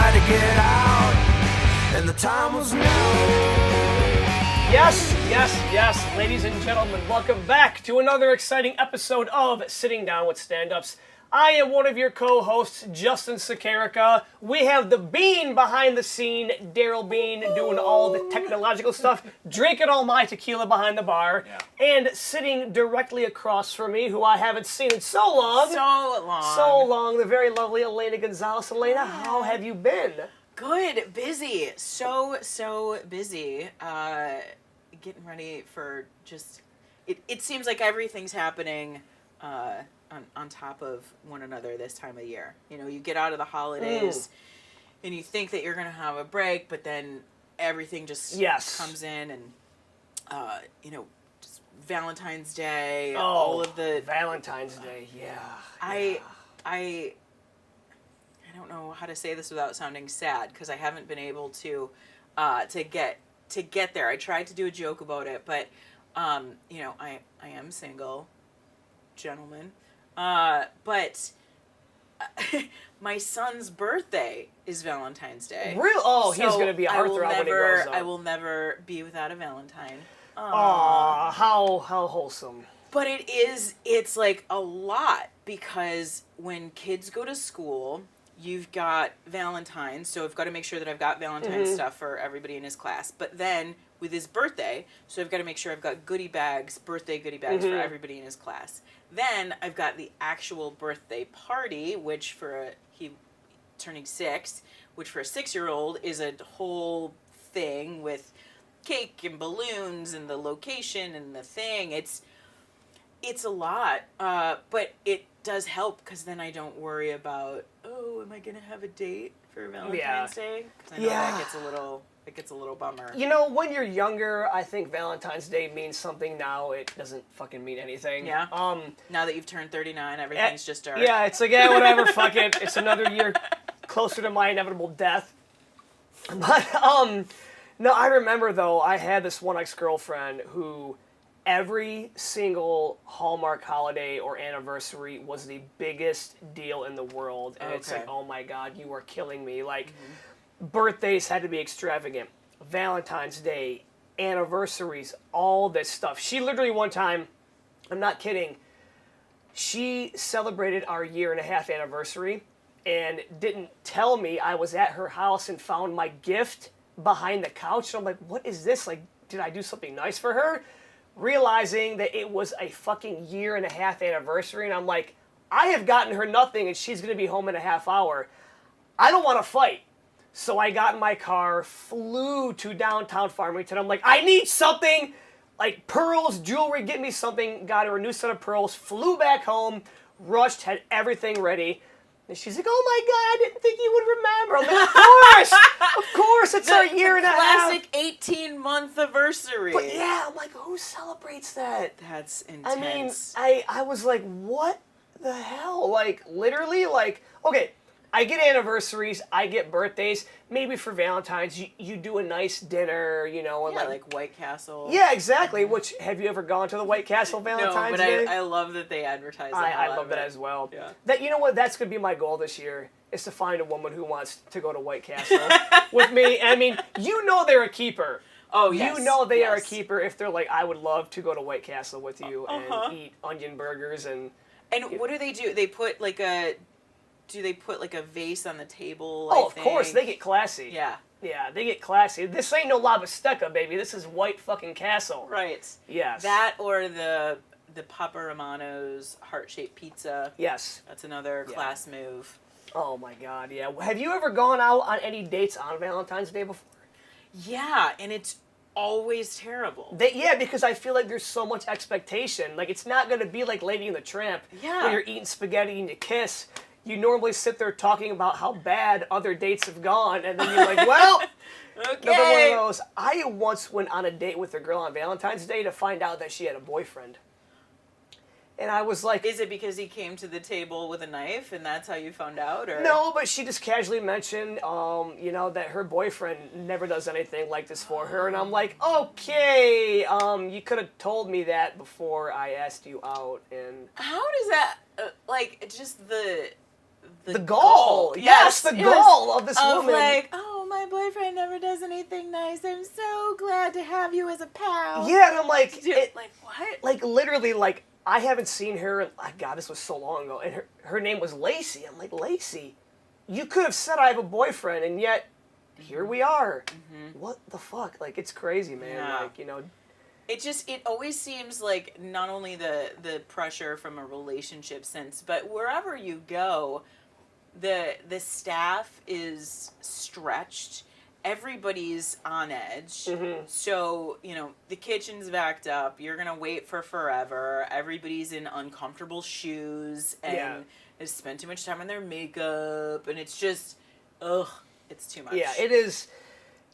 tried to get out, and the time was now. Yes, ladies and gentlemen, welcome back to another exciting episode of Sitting Down with Standups. I am one of your co-hosts, Justin Sakarica. We have the Bean behind the scene, Daryl Bean, doing all the technological stuff, drinking all my tequila behind the bar, and sitting directly across from me, who I haven't seen in so long, the very lovely Elena Gonzalez. Elena, how have you been? Good, busy, so busy. Getting ready for just, it seems like everything's happening on top of one another this time of year. You know, you get out of the holidays and you think that you're going to have a break, but then everything just comes in and, just Valentine's Day, all of the... Valentine's Day, I don't know how to say this without sounding sad, because I haven't been able to get there. I tried to do a joke about it, but I am single, gentlemen. But my son's birthday is Valentine's Day. Really? Oh, so he's going to be a heartthrob when he grows up. I will never be without a Valentine. Aw, how wholesome. But it's like a lot, because when kids go to school, you've got Valentine's, so I've got to make sure that I've got Valentine's stuff for everybody in his class. But then with his birthday, so I've got to make sure I've got birthday goodie bags for everybody in his class. Then I've got the actual birthday party, which he turning 6, which for a 6-year-old is a whole thing with cake and balloons and the location and the thing. It's a lot, but it does help, because then I don't worry about, am I going to have a date for Valentine's Day? Because I know that gets a little bummer. You know, when you're younger, I think Valentine's Day means something. Now it doesn't fucking mean anything. Yeah? Now that you've turned 39, everything's just dark. Yeah, it's like, whatever, fuck it. It's another year closer to my inevitable death. But, no, I remember, though, I had this one ex-girlfriend who... every single Hallmark holiday or anniversary was the biggest deal in the world. And it's like, oh my God, you are killing me. Like, birthdays had to be extravagant. Valentine's Day, anniversaries, all this stuff. She literally one time, I'm not kidding, she celebrated our 1.5-year anniversary and didn't tell me. I was at her house and found my gift behind the couch. And I'm like, what is this? Like, did I do something nice for her? Realizing that it was a fucking 1.5-year anniversary, and I'm like, I have gotten her nothing, and she's going to be home in a half hour. I don't want to fight. So I got in my car, flew to downtown Farmington. I'm like, I need something, like pearls, jewelry, get me something. Got her a new set of pearls, flew back home, rushed, had everything ready. And she's like, oh my God, I didn't think you would remember. I'm like, of course, it's our 1.5 year. Classic 18-month anniversary. But yeah, I'm like, who celebrates that? That's intense. I mean, I was like, what the hell? Like, literally, like, okay, I get anniversaries, I get birthdays. Maybe for Valentine's, you do a nice dinner, you know. And like White Castle. Yeah, exactly. Which, have you ever gone to the White Castle Valentine's Day? No, but I love that they advertise that. I love that as well. Yeah. That, you know what, that's going to be my goal this year, is to find a woman who wants to go to White Castle with me. I mean, you know they're a keeper. Oh, yes. You know they are a keeper if they're like, I would love to go to White Castle with you and eat onion burgers and... And what do? They put like a... Do they put like a vase on the table? Oh, of course, they get classy. Yeah. Yeah, they get classy. This ain't no La Bisteca, baby. This is White fucking Castle. Right. Yes. That or the Papa Romano's heart-shaped pizza. Yes. That's another class move. Oh my God, yeah. Have you ever gone out on any dates on Valentine's Day before? Yeah, and it's always terrible. Because I feel like there's so much expectation. Like, it's not going to be like Lady and the Tramp, where you're eating spaghetti and you kiss. You normally sit there talking about how bad other dates have gone, and then you're like, well, okay. Another one of those. I once went on a date with a girl on Valentine's Day to find out that she had a boyfriend. And I was like... Is it because he came to the table with a knife and that's how you found out? Or? No, but she just casually mentioned, that her boyfriend never does anything like this for her. And I'm like, okay, you could have told me that before I asked you out. And how does that, just the gall. Yes, the gall of this woman. Like, oh, my boyfriend never does anything nice. I'm so glad to have you as a pal. Yeah, and I'm like, like what? Like literally, like I haven't seen her. God, this was so long ago, and her name was Lacey. I'm like, Lacey, you could have said I have a boyfriend, and yet here we are. Mm-hmm. What the fuck? Like, it's crazy, man. Yeah. Like, you know. It always seems like not only the pressure from a relationship sense, but wherever you go, the staff is stretched. Everybody's on edge. Mm-hmm. So, you know, the kitchen's backed up. You're going to wait for forever. Everybody's in uncomfortable shoes and has spent too much time on their makeup. And it's just, it's too much. Yeah, it is.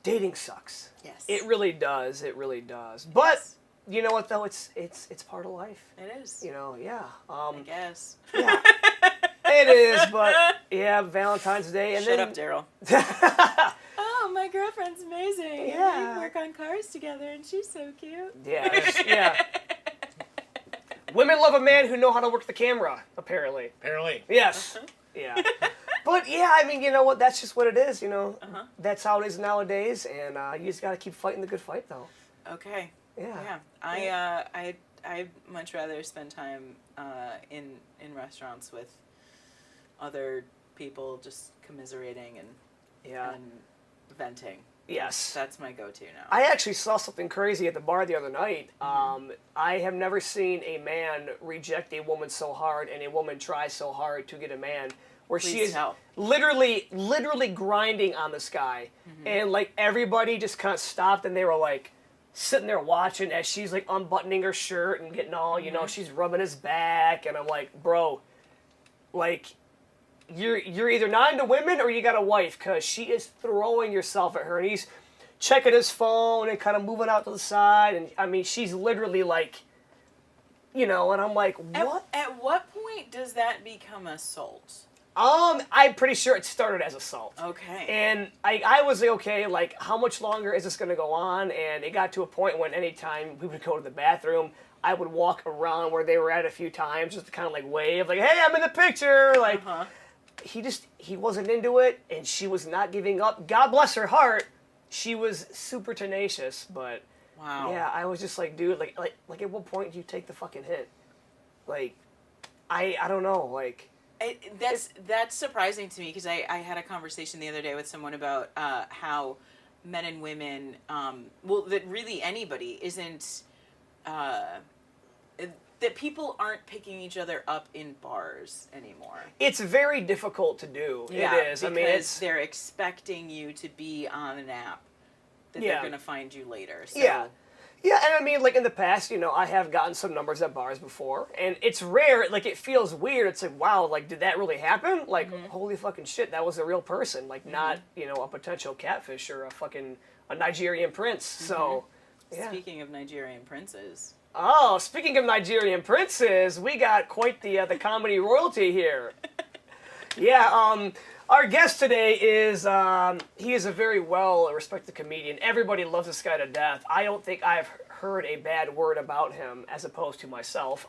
Dating sucks. Yes. It really does. It really does. But you know what though? It's part of life. It is. You know, yeah. I guess. Yeah. It is, but yeah, Valentine's Day and Shut then up, Daryl. Oh, my girlfriend's amazing. Yeah. We work on cars together and she's so cute. Yeah. Women love a man who know how to work the camera, apparently. Yes. Yeah. But yeah, I mean, you know what? That's just what it is. You know, that's how it is nowadays, and you just got to keep fighting the good fight, though. Okay. Yeah. I much rather spend time in restaurants with other people, just commiserating and venting. Yes. That's my go-to now. I actually saw something crazy at the bar the other night. I have never seen a man reject a woman so hard, and a woman try so hard to get a man. Where she is literally grinding on this guy. Mm-hmm. And, like, everybody just kind of stopped and they were, like, sitting there watching as she's, like, unbuttoning her shirt and getting all, you know, she's rubbing his back. And I'm like, bro, like, you're either not into women or you got a wife, because she is throwing yourself at her. And he's checking his phone and kind of moving out to the side. And, I mean, she's literally, like, you know, and I'm like, what? At what point does that become assault? I'm pretty sure it started as assault. Okay. And I was like, okay, like, how much longer is this going to go on? And it got to a point when anytime we would go to the bathroom, I would walk around where they were at a few times just to kind of, like, wave, like, hey, I'm in the picture. Like, he wasn't into it, and she was not giving up. God bless her heart. She was super tenacious, but, yeah, I was just like, dude, like at what point do you take the fucking hit? Like, I don't know, like... That's surprising to me, because I had a conversation the other day with someone about how men and women, that really anybody isn't, that people aren't picking each other up in bars anymore. It's very difficult to do. Yeah, it is. because they're expecting you to be on an app that they're going to find you later. So. Yeah. Yeah, and I mean, like, in the past, you know, I have gotten some numbers at bars before, and it's rare, like, it feels weird. It's like, wow, like, did that really happen? Like, holy fucking shit, that was a real person. Like, not, you know, a potential catfish or a Nigerian prince. So, yeah. Speaking of Nigerian princes. Oh, speaking of Nigerian princes, we got quite the comedy royalty here. Yeah, our guest today is, he is a very well-respected comedian. Everybody loves this guy to death. I don't think I've heard a bad word about him, as opposed to myself.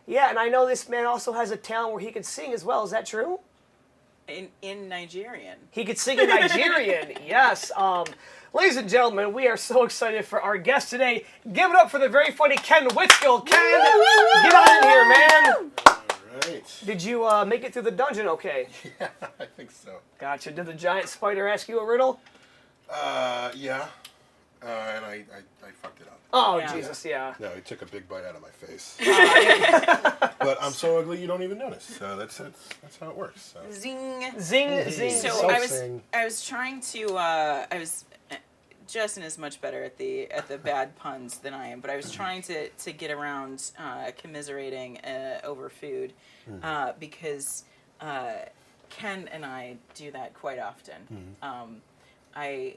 Yeah, and I know this man also has a talent where he can sing as well. Is that true? In Nigerian. He could sing in Nigerian, yes. Ladies and gentlemen, we are so excited for our guest today. Give it up for the very funny Ken Witzgall. Ken, get on in here, man. Right. Did you make it through the dungeon okay? Yeah, I think so. Gotcha. Did the giant spider ask you a riddle? Yeah. And I fucked it up. Oh, Yeah. Jesus, yeah. No, he took a big bite out of my face. But I'm so ugly you don't even notice. So that's how it works. So. Zing. Zing, zing. So sing. I was trying to Justin is much better at the bad puns than I am, but I was trying to get around commiserating over food because Ken and I do that quite often. I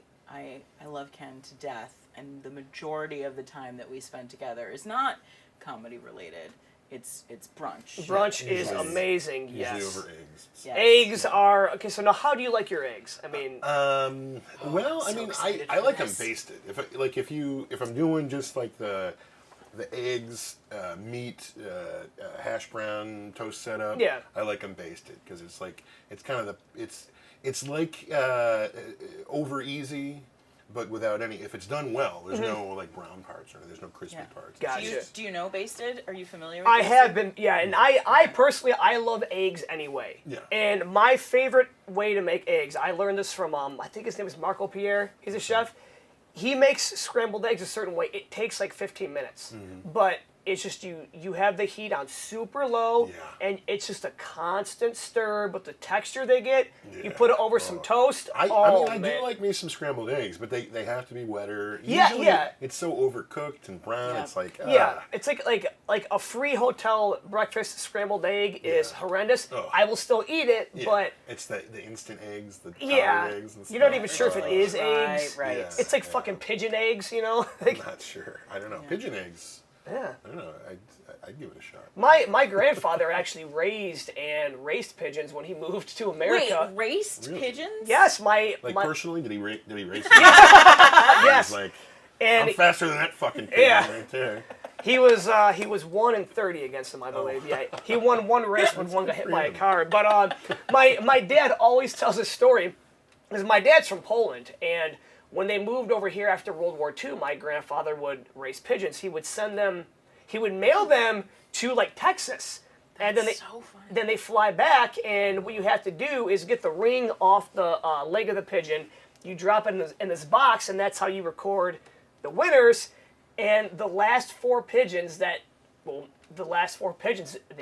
love Ken to death, and the majority of the time that we spend together is not comedy related. It's brunch. Brunch is amazing. Usually Yes. over eggs. Yes. Eggs are okay. So now, how do you like your eggs? I mean, Well, I mean, excited I for like them this. basted. If I'm doing just like the the eggs, meat, hash brown, toast setup. Yeah. I like them basted because it's like it's kind of it's like over easy, but without any. If it's done well, there's no like brown parts or there's no crispy parts. Gotcha. Do you know basted? Are you familiar with I basted? have been, yeah, and I personally, I love eggs anyway. Yeah. And my favorite way to make eggs, I learned this from, I think his name is Marco Pierre, he's a chef. He makes scrambled eggs a certain way. It takes like 15 minutes. But it's just you have the heat on super low, and it's just a constant stir, but the texture they get, you put it over some toast. I do like me some scrambled eggs, but they have to be wetter. Usually, it's so overcooked and brown. It's like it's like a free hotel breakfast scrambled egg is horrendous. I will still eat it, but it's the instant eggs, the powdered eggs. And stuff. You're not even sure if it is eggs. Right. Yeah. It's like fucking pigeon eggs, you know. I'm not sure. I don't know. Pigeon eggs. Yeah. I don't know. I'd give it a shot. My grandfather actually raised pigeons when he moved to America. Wait, raced pigeons? Yes, personally, did he race? Yes. He's like, and I'm faster than that fucking pigeon right there. he was 1-30 against him, I believe. Yeah, he won one race when one got hit by a car. But my dad always tells this story because my dad's from Poland, and when they moved over here after World War II, my grandfather would raise pigeons. He would mail them to like Texas, and then they fly back. And what you have to do is get the ring off the leg of the pigeon. You drop it in this box, and that's how you record the winners. And the last four pigeons they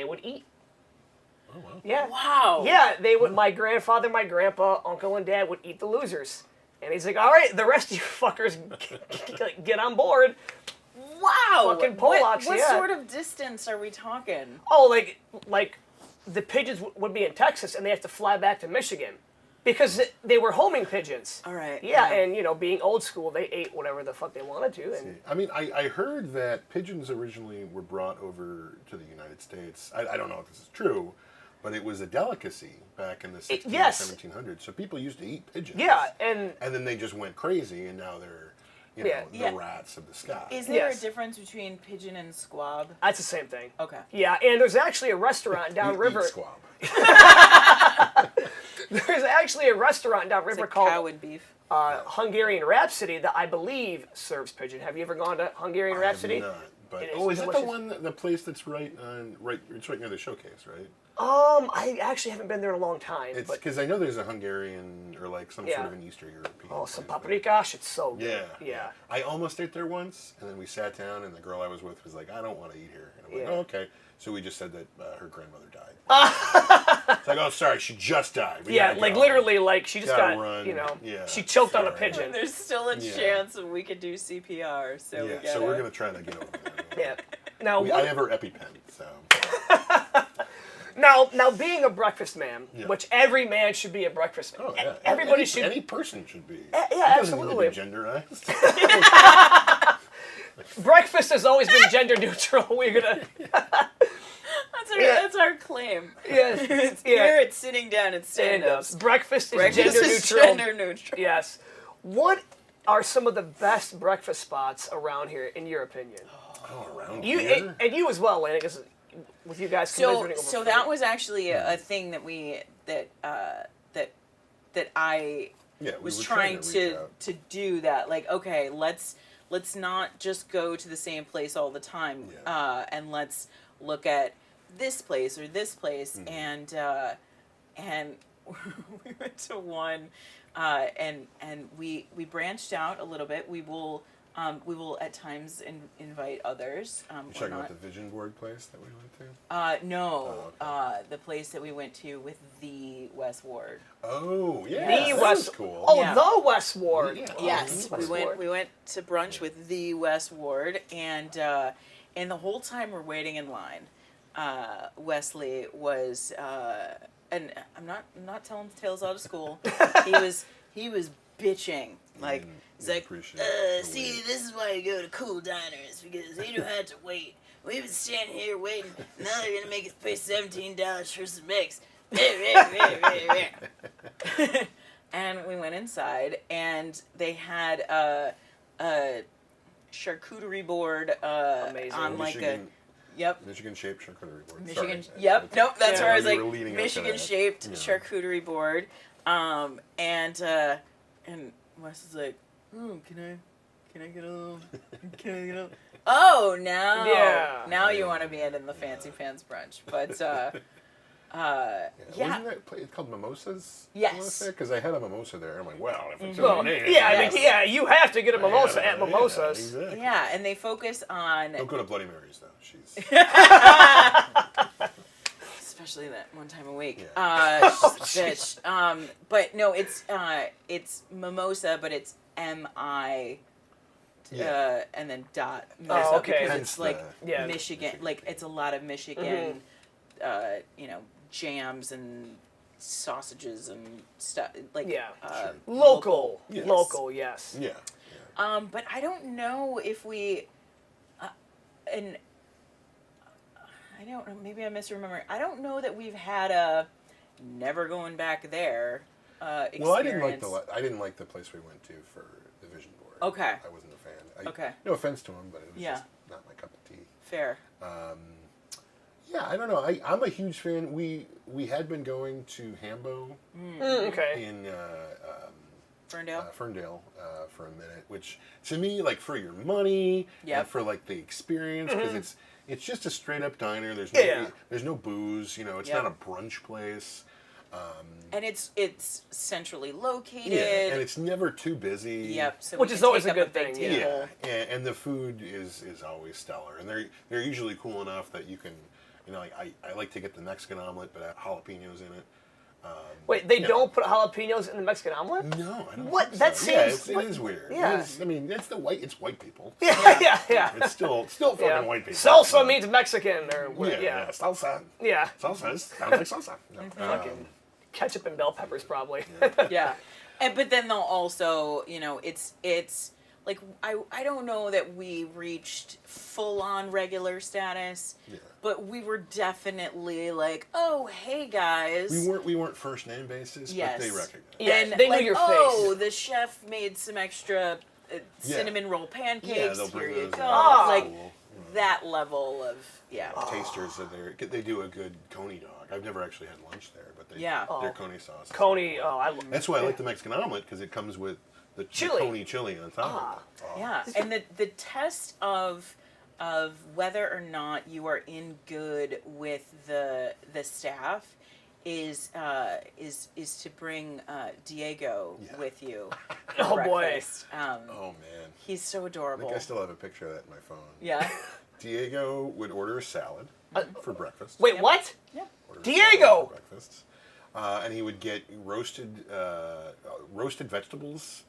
would eat. Oh wow! Yeah. Wow. Yeah, they would. My grandfather, my grandpa, uncle, and dad would eat the losers. And he's like, all right, the rest of you fuckers get on board. Wow. Fucking Polacks, What sort of distance are we talking? Oh, like the pigeons would be in Texas, and they have to fly back to Michigan. Because they were homing pigeons. All right. Yeah, and, being old school, they ate whatever the fuck they wanted to. And I mean, I heard that pigeons originally were brought over to the United States. I don't know if this is true, but it was a delicacy back in the 1700s. So people used to eat pigeons. Yeah, and then they just went crazy, and now they're, the rats of the sky. Is there a difference between pigeon and squab? That's the same thing. Okay. Yeah, and there's actually a restaurant downriver. Eat squab. There's actually a restaurant downriver called cow and beef. Hungarian Rhapsody that I believe serves pigeon. Have you ever gone to Hungarian Rhapsody? I have not. But It is that the place that's it's right near the showcase, right? I actually haven't been there in a long time. It's because I know there's a Hungarian or like some sort of an Eastern European. Oh, some paprikash, it's so good. Yeah. I almost ate there once, and then we sat down, and the girl I was with was like, "I don't want to eat here." And I'm like, "Oh, okay." So we just said that her grandmother died. It's like, "Oh, sorry, she just died." Literally, she just got, run. She choked on a pigeon. There's still a chance that we could do CPR, so we're gonna try to get over there. Yeah. Now, I have her EpiPen, so. Now, being a breakfast man, which every man should be a breakfast man. Oh, yeah. Everybody should. Any person should be. Yeah, absolutely. It doesn't need to be genderized. Breakfast has always been gender neutral. We're gonna. That's our claim. Yes. Here it's sitting down and stand-ups. Breakfast is gender neutral. Yes. What are some of the best breakfast spots around here, in your opinion? Around here? And you as well, Lana, because with you guys commiserating over So food. that was actually a thing that I was trying to do that. Like, okay, let's not just go to the same place all the time, and let's look at this place or this place, and we went to one, and we branched out a little bit. We will at times invite others. You're talking about the vision board place that we went to? No, the place that we went to with the West Ward. Oh, yeah, that was cool. Oh, yeah. The West Ward. Yeah. Yes, we went to brunch with the West Ward, and the whole time we're waiting in line, Wesley was, and I'm not telling tales out of school. he was bitching. Like, he's like, see, this is why you go to cool diners, because you don't have to wait. We've been standing here waiting, now they're going to make us pay $17 for some eggs. And we went inside, and they had charcuterie board Amazing. on like Michigan, Yep. Michigan-shaped charcuterie board. Michigan. Sorry. Yep. Nope. That's Yeah. where I was You like were leading up to Michigan-shaped that. Yeah. charcuterie board. And Wes is like, oh, can I get a little? Can I get a? Oh, now. Yeah. Now you want to be in the fancy pants brunch, but yeah. Wasn't that place called Mimosas? Yes. Because I had a mimosa there. I'm like, well, if it's Well, in the name, yeah, I Yes. mean, yeah, you have to get a mimosa at Yeah, Mimosas. exactly. Yeah, and they focus on Don't go to Bloody Mary's though. She's especially that one time a week. Yeah. She's a bitch. But no, it's mimosa, but it's MI. Yeah. And then dot. Oh, okay. Because Hence it's like the- Yeah. Michigan, like it's a lot of Michigan, jams and sausages and stuff. Like Yeah. Sure. Local. Yes. Local, yes. yeah. But I don't know if we, and I don't know. Maybe I'm misremembering. I don't know that we've had a never going back there. Experience. Well, I didn't like the place we went to for the vision board. Okay. I wasn't a fan. Okay. No offense to him, but it was Yeah. just not my cup of tea. Fair. Yeah, I don't know. I'm a huge fan. We had been going to Hambo Okay. in Ferndale. Ferndale for a minute, which to me, like, for your money Yep. and for like the experience, because it's just a straight up diner. There's Yeah. there's no booze. It's Yep. not a brunch place. And it's centrally located. Yeah, and it's never too busy. Yep. So Which we is can always take a up good big thing, yeah. table. Yeah, and the food is always stellar, and they're usually cool enough that you can, like I like to get the Mexican omelet, but add jalapenos in it. Wait, they Yeah. don't put jalapenos in the Mexican omelet? No, I don't. What? think That so. Yeah, seems- it is weird. Yeah. I mean, it's white people. Yeah. It's still fucking Yeah. white people. Salsa means Mexican, or what? Yeah, Yeah. salsa. Yeah. Salsa sounds like salsa. No, Fucking ketchup and bell peppers, probably. Yeah. But then they'll also, it's like I don't know that we reached full on regular status, Yeah. but we were definitely like, oh hey guys. We weren't first name basis, Yes. but they recognized. Yeah, And they knew like, your oh, face. the chef made some extra cinnamon roll pancakes. Yeah, they'll Here bring you those go. in. Oh. Like Cool. that level of Tasters of they do a good coney dog. I've never actually had lunch there, but Yeah. their coney sauce. is Coney, cool. I That's why I like the Mexican omelet, because it comes with the Chili. coney chili on top. of it. Oh. Yeah, and the test of whether or not you are in good with the staff is to bring Diego Yeah. with you. Oh, for boy. breakfast. Oh man, He's so I adorable. think I still have a picture of that in my phone. Yeah. Diego would order a salad for breakfast. Wait, what? Yeah. Order a Diego! salad for breakfast. And he would get roasted vegetables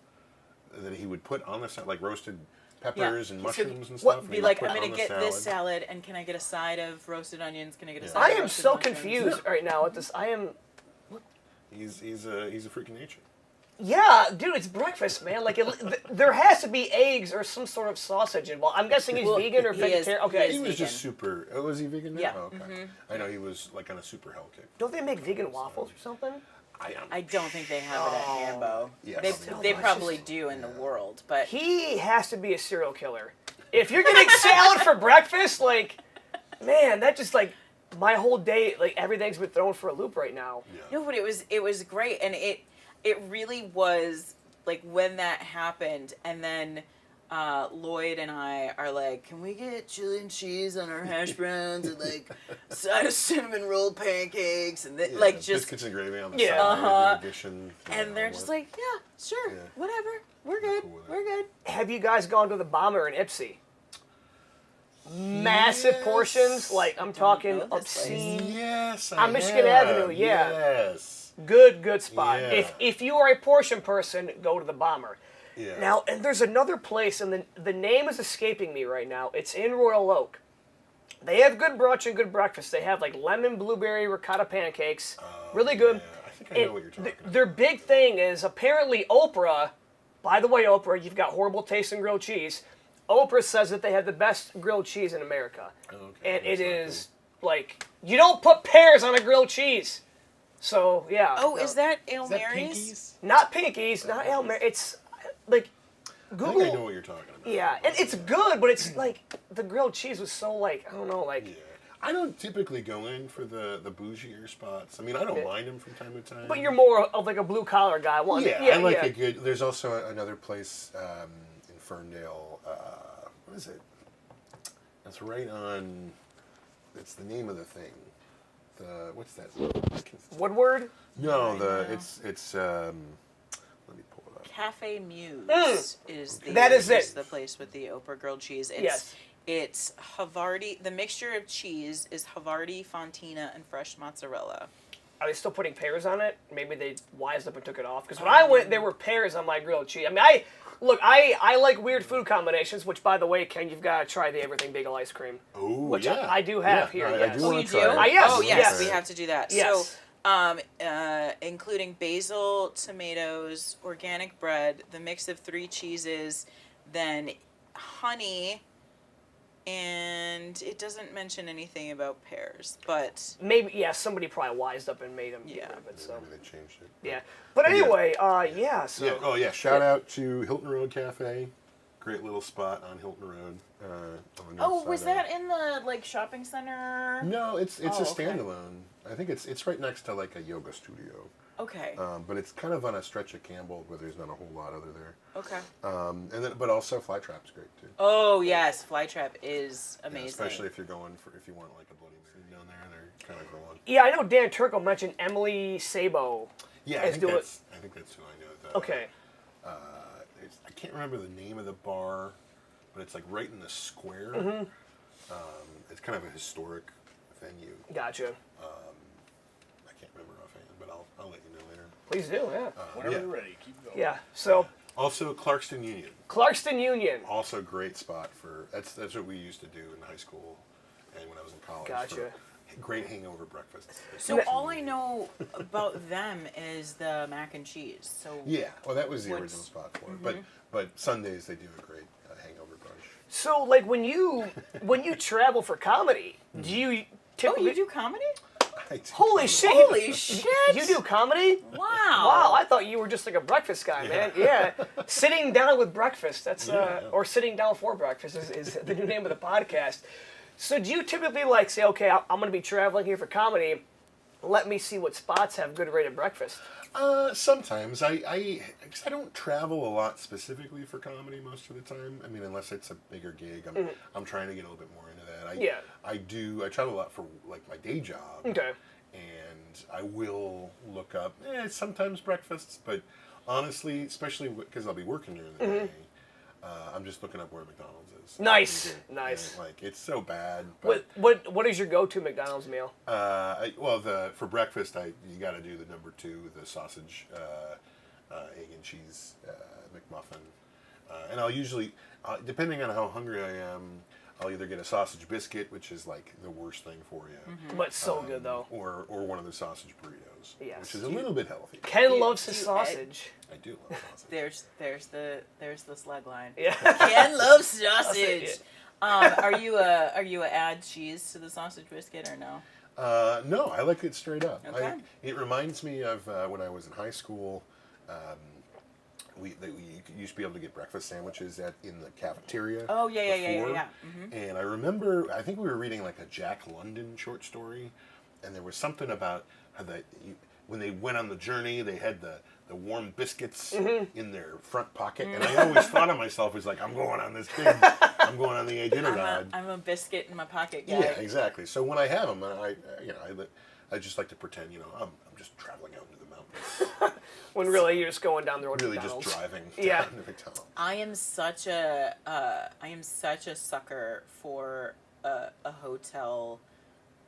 that he would put on the salad, like roasted peppers and So mushrooms and what- stuff. and Be he would like, put I'm on gonna the get this salad, and can I get a side of roasted onions? Can I get a Yeah. side? I of am roasted so mushrooms? confused right now with this. I am. He's a freak of nature. Yeah, dude, it's breakfast, man. Like, there has to be eggs or some sort of sausage involved. I'm guessing he's Well, vegan or he is- vegetarian. he Okay. is He was vegan. just super. Oh, was he vegan now? Yeah. Oh, okay. I know he was like on a super hell kick. Don't they make vegan waffles or something? I don't think they have it at Hambo. Yeah, they probably they not. probably do in the world, but He has to be a serial killer. If you're getting salad for breakfast, like, man, that just like my whole day, like everything's been thrown for a loop right now. Yeah. no, but it was great, and it really was like when that happened, and then Lloyd and I are like, can we get chili and cheese on our hash browns and like a side of cinnamon roll pancakes and Yeah, like just biscuits and gravy on the Yeah. side. In addition, and they're just like, yeah, sure, Yeah. whatever, we're good, cool with it. we're good. Have you guys gone to the Bomber in Ipsy? Massive Yes. portions, like I'm talking know this place. obscene. Yes, On Michigan Avenue, yeah. Yes. Good spot. Yeah. If you are a portion person, go to the Bomber. Yeah. Now, and there's another place, and the name is escaping me right now. It's in Royal Oak. They have good brunch and good breakfast. They have like lemon blueberry ricotta pancakes, really good. Yeah, I think I know And what you're talking about. their big thing is apparently Oprah. By the way, Oprah, you've got horrible taste in grilled cheese. Oprah says that they have the best grilled cheese in America, Okay, and it that's not is like you don't put pears on a grilled cheese. So yeah. Oh, no. is that Ale Is that Mary's? Pinkies? Not Pinkies, not El Mar. It's like I Google. think I know what you're talking about. Yeah, and it's good, but it's like the grilled cheese was so like I don't know like. Yeah. I don't typically go in for the bougier spots. I mean, I don't mind them from time to time. But you're more of like a blue collar guy. I like a good. There's also another place in Ferndale. What is it? That's right on. It's the name of the thing. What's that? Woodward? No, it's. Let me pull it up. Cafe Muse is the place with the Oprah grilled cheese. It's Havarti. The mixture of cheese is Havarti, Fontina, and fresh mozzarella. Are they still putting pears on it? Maybe they wised up and took it off. Because when I went, there were pears on my grilled cheese. I mean, I like weird food combinations. Which, by the way, Ken, you've got to try the everything bagel ice cream. Oh, which I do have here. I do want to try it. Yes. Oh, yes, we have to do that. Yes. So, including basil, tomatoes, organic bread, the mix of 3 cheeses, then honey. And it doesn't mention anything about pears, but maybe somebody probably wised up and made them. Yeah. But so Maybe they changed it. yeah, but anyway, So yeah. Oh yeah. Shout out to Hilton Road Cafe. Great little spot on Hilton Road. On the north was side that in the like shopping center? No, it's a okay. standalone. I think it's right next to like a yoga studio. Okay. But it's kind of on a stretch of Campbell where there's not a whole lot other there. Okay. But also Flytrap's great too. Oh yes, Flytrap is amazing. Yeah, especially if you want like a Bloody Mary down there, they're kind of growing. yeah, I know Dan Turco mentioned Emily Sabo. Yeah, I think that's who I know. Okay. I can't remember the name of the bar, but it's like right in the square. Mm-hmm. It's kind of a historic venue. Gotcha. I can't remember offhand, but I'll let you know later. Please do. Yeah. Whenever you're ready, keep going. Yeah. So Also, Clarkston Union. Clarkston Union. Also, great spot for that's what we used to do in high school and when I was in college. Gotcha. For great hangover breakfast. So all I know about them is the mac and cheese. So Yeah, well, that was the original spot for it. But Sundays they do a great hangover brunch. So like when you travel for comedy, do you typically? Oh, you do comedy? I do Holy comedy. shit! Holy shit! You do comedy? Wow! Wow, I thought you were just like a breakfast guy, man. Yeah, sitting down with breakfast. That's or sitting down for breakfast is the new name of the podcast. So do you typically like say, okay, I'm going to be traveling here for comedy. Let me see what spots have good rated breakfast. Sometimes I don't travel a lot specifically for comedy most of the time. I mean, unless it's a bigger gig, I'm trying to get a little bit more into that. I travel a lot for like my day job. Okay. And I will look up sometimes breakfasts, but honestly, especially because I'll be working during the day, I'm just looking up where McDonald's is. Nice. And, like it's so bad. But what is your go-to McDonald's meal? For breakfast, you got to do the number 2, the sausage, egg and cheese McMuffin, and I'll usually, depending on how hungry I am, I'll either get a sausage biscuit, which is like the worst thing for you, But so good though. or one of the sausage burritos, Yes. which is a little bit healthy. Ken loves his sausage. I do love sausage. There's the slug line. Yeah. Ken loves sausage. Yeah. Are you a add cheese to the sausage biscuit or no? No, I like it straight up. Okay. It reminds me of when I was in high school. We used to be able to get breakfast sandwiches in the cafeteria. Oh yeah. Mm-hmm. And I remember, I think we were reading like a Jack London short story, and there was something about how when they went on the journey, they had the warm biscuits in their front pocket, and I always thought of myself as like, I'm going on the Iditarod. I'm a biscuit in my pocket guy. Yeah, exactly. So when I have them, I just like to pretend, I'm just traveling out into the mountains. When really you're just going down the road to Really McDonald's. just driving Yeah. down to McDonald's. I am such a sucker for a hotel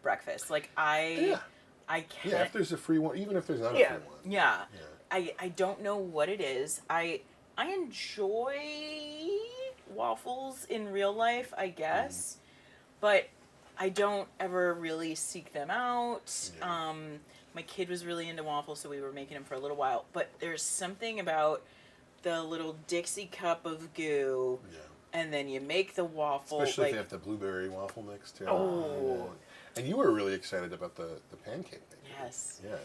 breakfast. Like I can't. Yeah, if there's a free one, even if there's not a Yeah. free one. Yeah. I don't know what it is. I enjoy waffles in real life, I guess, but I don't ever really seek them out. Yeah. My kid was really into waffles, so we were making them for a little while. But there's something about the little Dixie cup of goo, and then you make the waffle. Especially if they have the blueberry waffle mix too. Oh. And you were really excited about the pancake maker. Yes. Yeah.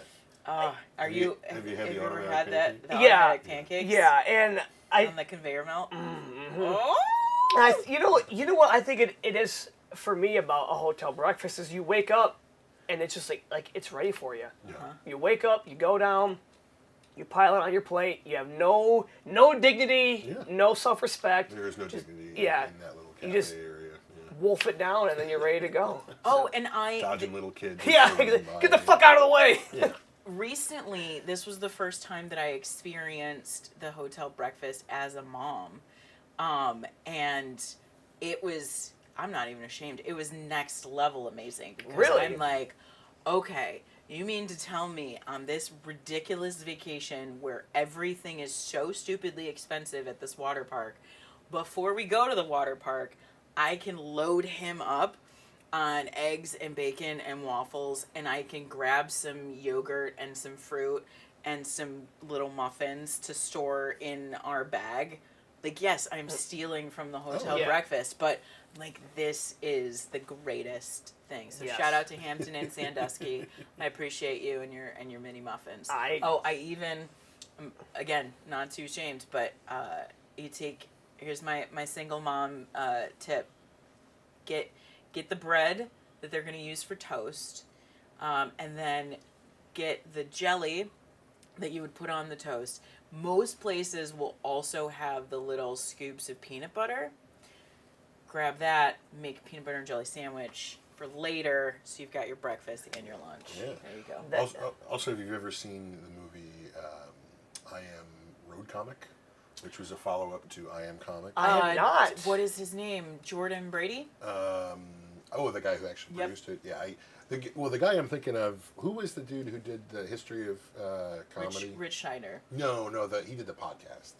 Have you Have you had the ever automatic had pancake? the Yeah. automatic pancakes? Yeah, and on the conveyor belt. Oh! You know what I think it is for me about a hotel breakfast is you wake up and it's just like it's ready for you. Yeah. You wake up, you go down, you pile it on your plate. You have no dignity, Yeah. no self-respect. There is no dignity yeah. in that little You cafe just- area. Yeah. Wolf it down and then you're ready to go. Oh, and Dodging little kids. Yeah, get the fuck out of the way. Yeah. recently, this was the first time that I experienced the hotel breakfast as a mom. And it was, I'm not even ashamed, it was next level amazing. Because Really? I'm like, okay, you mean to tell me on this ridiculous vacation where everything is so stupidly expensive at this water park, before we go to the water park, I can load him up on eggs and bacon and waffles, and I can grab some yogurt and some fruit and some little muffins to store in our bag. Like, yes, I'm stealing from the hotel yeah. breakfast, but like, this is the greatest thing. So Yes. shout out to Hampton and Sandusky. I appreciate you and your mini muffins. I even, again, not too ashamed, but you take, here's my single mom tip. Get the bread that they're going to use for toast, and then get the jelly that you would put on the toast. Most places will also have the little scoops of peanut butter. Grab that, make a peanut butter and jelly sandwich for later, so you've got your breakfast and your lunch. Yeah. There you go. Also, have you ever seen the movie I Am Road Comic, which was a follow-up to I Am Comic? I have not. What is his name? Jordan Brady? The guy who actually Yep. produced it. Yeah, the guy I'm thinking of, who was the dude who did the history of comedy? Rich Schneider. No, he did the podcast.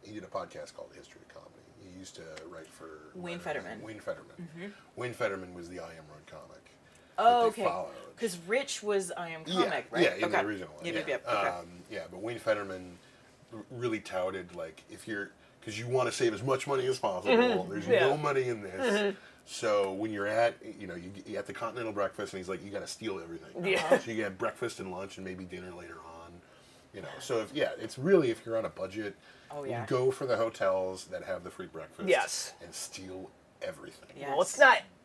He did a podcast called The History of Comedy. He used to write for Wayne Fetterman. Wayne Fetterman. Wayne Fetterman was the I Am Road comic. Oh, that okay. they followed. Because Rich was I Am Comic, right? Yeah, in the original one. Yep, Yeah. yep, okay. But Wayne Fetterman really touted, like, because you want to save as much money as possible. There's no money in this. So when you're at, you at the Continental Breakfast, and he's like, you got to steal everything. Yeah. So you get breakfast and lunch and maybe dinner later on. So it's really, if you're on a budget, you go for the hotels that have the free breakfast. Yes. And steal everything. Yes. Well,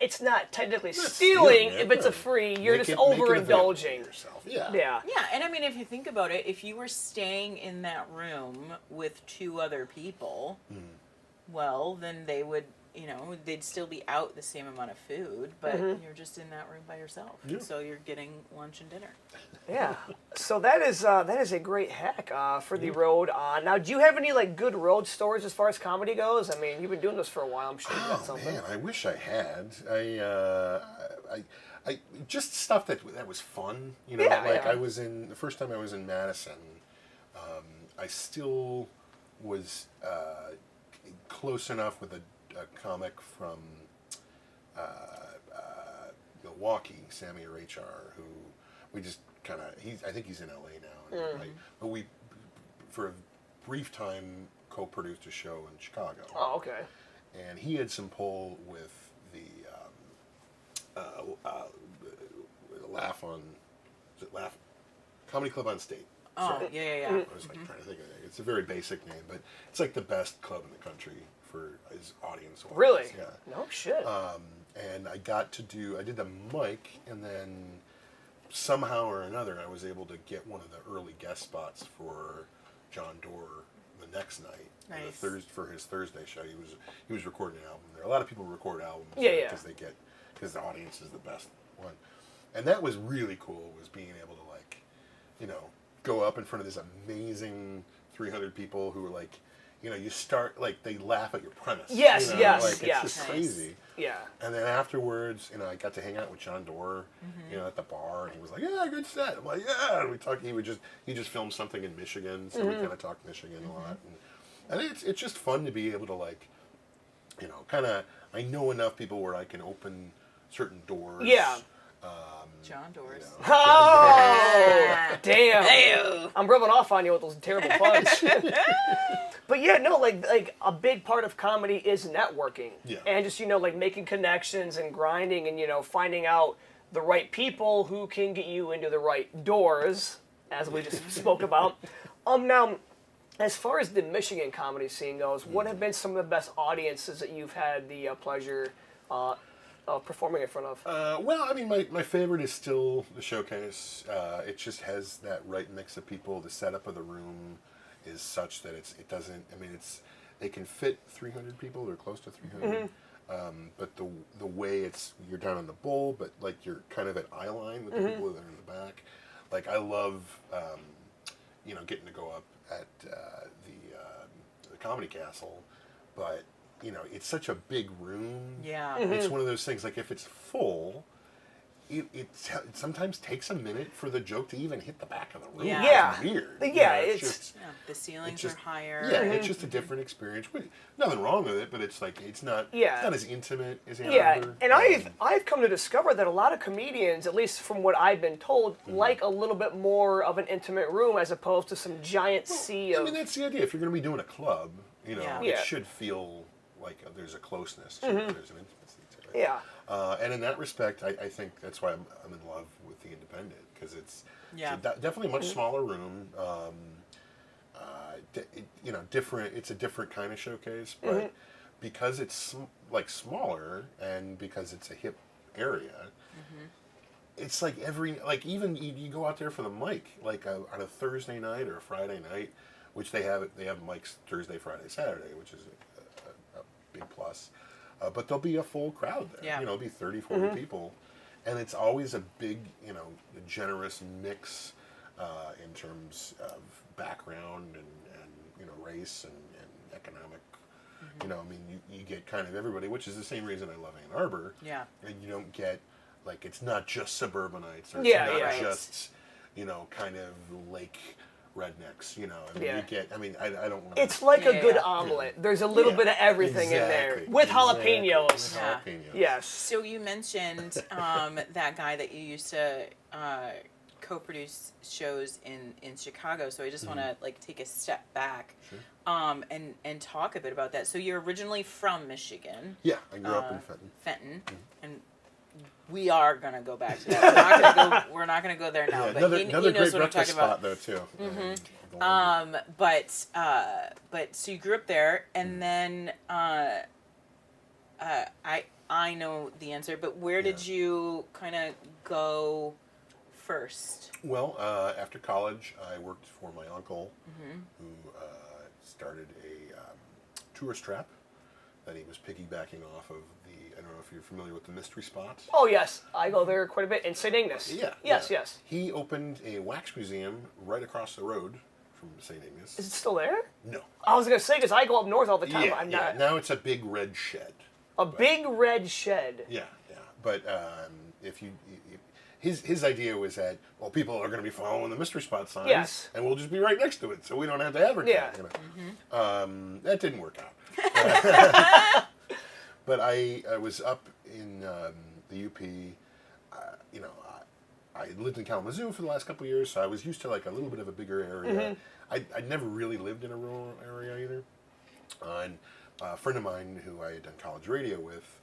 it's not technically Not stealing stealing, if it's a free. You're just overindulging. Yourself. Yeah. Yeah. Yeah, and I mean, if you think about it, if you were staying in that room with two other people, well, then they would, they'd still be out the same amount of food, but you're just in that room by yourself. Yeah. So you're getting lunch and dinner. Yeah. So that is a great hack for the road. Now, do you have any good road stories as far as comedy goes? I mean, you've been doing this for a while. I'm sure you got something. Man, I wish I had. I just stuff that was fun. I was the first time I was in Madison. I still was close enough with a comic from Milwaukee, Sammy HR, who we just kind of, I think he's in LA now. But we, for a brief time, co-produced a show in Chicago. Oh, okay. And he had some pull with the Laugh on, is it Laugh? Comedy Club on State. Oh, Sorry. yeah. I was trying to think of it. It's a very basic name, but it's like the best club in the country for his audience. Really? Yeah. No shit. And I did the mic, and then somehow or another, I was able to get one of the early guest spots for John Doerr the next night. Nice. For his Thursday show. He was recording an album there. A lot of people record albums because the audience is the best one. And that was really cool, was being able to go up in front of this amazing 300 people who were you start, they laugh at your premise. Yes, yes. It's just crazy. Yeah. And then afterwards, I got to hang out with John Doerr, at the bar, and he was like, "Yeah, good set." I'm like, "Yeah." And we talked. He just filmed something in Michigan, so we kind of talked Michigan a lot. And I think it's just fun to be able to I know enough people where I can open certain doors. Yeah. John Doerr. Oh, damn. Ew. I'm rubbing off on you with those terrible puns. But yeah, no, a big part of comedy is networking. Yeah. And just, making connections and grinding and, finding out the right people who can get you into the right doors, as we just spoke about. Now, As far as the Michigan comedy scene goes, what have been some of the best audiences that you've had the pleasure of performing in front of? Well, I mean, my favorite is still the Showcase. It just has that right mix of people. The setup of the room is such that it doesn't. I mean, they can fit 300 people or close to 300. But the way you're down in the bowl, but like you're kind of at eye line with the people that are in the back. Like I love, getting to go up at the Comedy Castle, but it's such a big room. Yeah. It's one of those things. Like if it's full, it sometimes takes a minute for the joke to even hit the back of the room. Yeah. It's weird. Yeah, it's just the ceilings are higher. Yeah, it's just a different experience. Nothing wrong with it, but it's like it's not as intimate as Ann Arbor. And I've come to discover that a lot of comedians, at least from what I've been told, like a little bit more of an intimate room as opposed to some giant sea of. I mean, that's the idea. If you're going to be doing a club, Yeah. it should feel like there's a closeness to it. There's an intimacy to it. Yeah. And in that respect, I think that's why I'm in love with the Independent, because it's definitely a much smaller room. Different. It's a different kind of showcase, but because it's smaller and because it's a hip area, it's like even you go out there for the mic, like on a Thursday night or a Friday night, which they have mics Thursday, Friday, Saturday, which is a big plus. But there'll be a full crowd there. Yeah. It'll be 30, 40 people. And it's always a big, generous mix in terms of background and race and economic. I mean, you get kind of everybody, which is the same reason I love Ann Arbor. Yeah. And you don't get, it's not just suburbanites or Yeah, it's not yeah. just, kind of lake rednecks, I mean, you get, I don't want to. It's like a good Yeah. omelet. There's a little bit of everything in there. With jalapenos. With Yeah. jalapenos. Yes. So you mentioned that guy that you used to co-produce shows in Chicago. So I just want to take a step back, Sure. and talk a bit about that. So you're originally from Michigan. Yeah, I grew up in Fenton. Fenton, and we are gonna go back to that. We're not gonna go there now. Yeah, but another he great knows what I'm breakfast talking spot about. though too. But so you grew up there, and then I know the answer, but where did you kind of go first? Well, after college, I worked for my uncle, who started a tourist trap that he was piggybacking off of I don't know if you're familiar with the Mystery Spot. Oh, yes. I go there quite a bit in St. Ignace. Yeah. Yes, yeah. yes. He opened a wax museum right across the road from St. Ignace. Is it still there? No. I was going to say, because I go up north all the time. Yeah, I'm yeah. not. Now it's a big red shed. Big red shed. Yeah, yeah. But his idea was that, people are going to be following the Mystery Spot signs, Yes. and we'll just be right next to it, so we don't have to advertise. Yeah. That didn't work out. But I was up in the UP. I lived in Kalamazoo for the last couple of years, so I was used to a little bit of a bigger area. I'd never really lived in a rural area either. And a friend of mine who I had done college radio with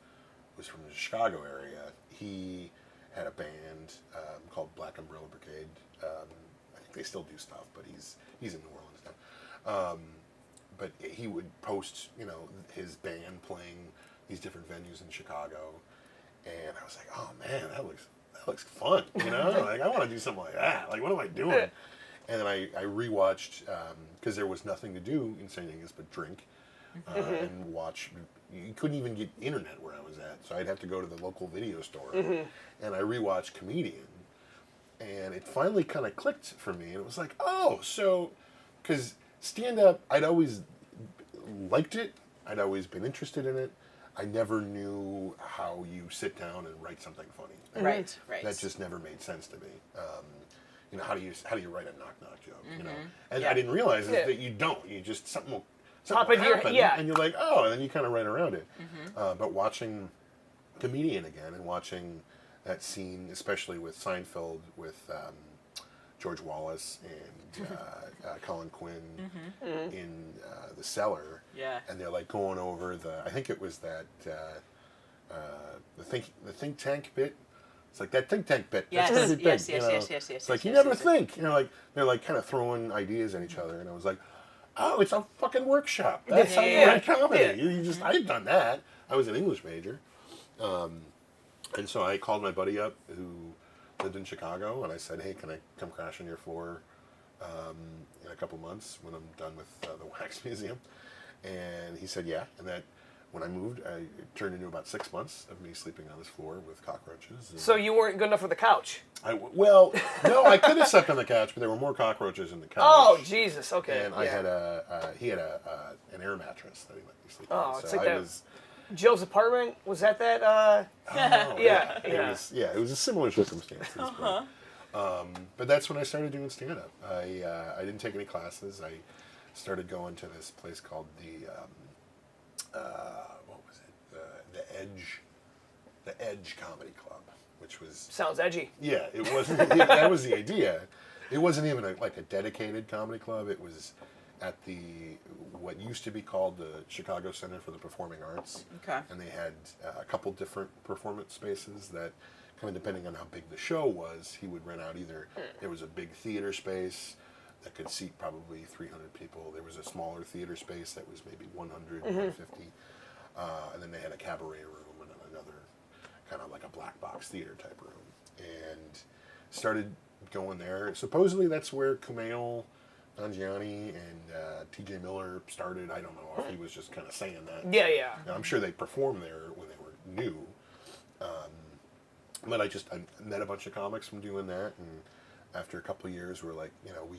was from the Chicago area. He had a band called Black Umbrella Brigade. I think they still do stuff, but he's in New Orleans now. But he would post, his band playing these different venues in Chicago, and I was like, oh man, that looks fun, I want to do something like that. What am I doing? And then I rewatched because there was nothing to do in St. Ignace but drink and watch. You couldn't even get internet where I was at, so I'd have to go to the local video store, and I rewatched Comedian, and it finally kind of clicked for me, and it was like, oh, so because stand-up, I'd always liked it, I'd always been interested in it. I never knew how you sit down and write something funny. Right. That just never made sense to me. How do you write a knock joke? And Yeah. I didn't realize that you don't. You just something will Pop into your- happen, yeah. and you're like, oh, and then you kind of write around it. But watching Comedian again and watching that scene, especially with Seinfeld, with George Wallace and Colin Quinn in the cellar. Yeah. And they're going over I think it was that the think tank bit. It's like that think tank bit. Yes, That's pretty big, yes, you yes, know? yes, yes, yes, It's like yes, you yes, never yes, think. They're kind of throwing ideas at each other, and I was like, oh, it's a fucking workshop. That's how you write comedy. Yeah. You just, I'd done that. I was an English major. And so I called my buddy up who lived in Chicago, and I said, hey, can I come crash on your floor in a couple months when I'm done with the Wax Museum? And he said, yeah. And that when I moved, it turned into about 6 months of me sleeping on this floor with cockroaches. And So you weren't good enough for the couch. well, no, I could have slept on the couch, but there were more cockroaches in the couch. Oh, Jesus. Okay. And I had he had an air mattress that he let me sleep on. Oh, it's so like I that. was, Joe's apartment, was that? oh, Yeah. it was a similar circumstances. But that's when I started doing stand-up. I didn't take any classes. I started going to this place called what was it? The Edge Comedy Club, which was... Sounds edgy. Yeah, it wasn't. That was the idea. It wasn't even like a dedicated comedy club. It was at what used to be called the Chicago Center for the Performing Arts. Okay. And they had a couple different performance spaces that, kind of depending on how big the show was, he would rent out either. There was a big theater space that could seat probably 300 people. There was a smaller theater space that was maybe 100, 150. And then they had a cabaret room and another kind of like a black box theater type room. And started going there. Supposedly that's where Kumail Nanjiani and T.J. Miller started. I don't know if he was just kind of saying that. Yeah. Now, I'm sure they performed there when they were new. But I met a bunch of comics from doing that, and after a couple of years, we're like, we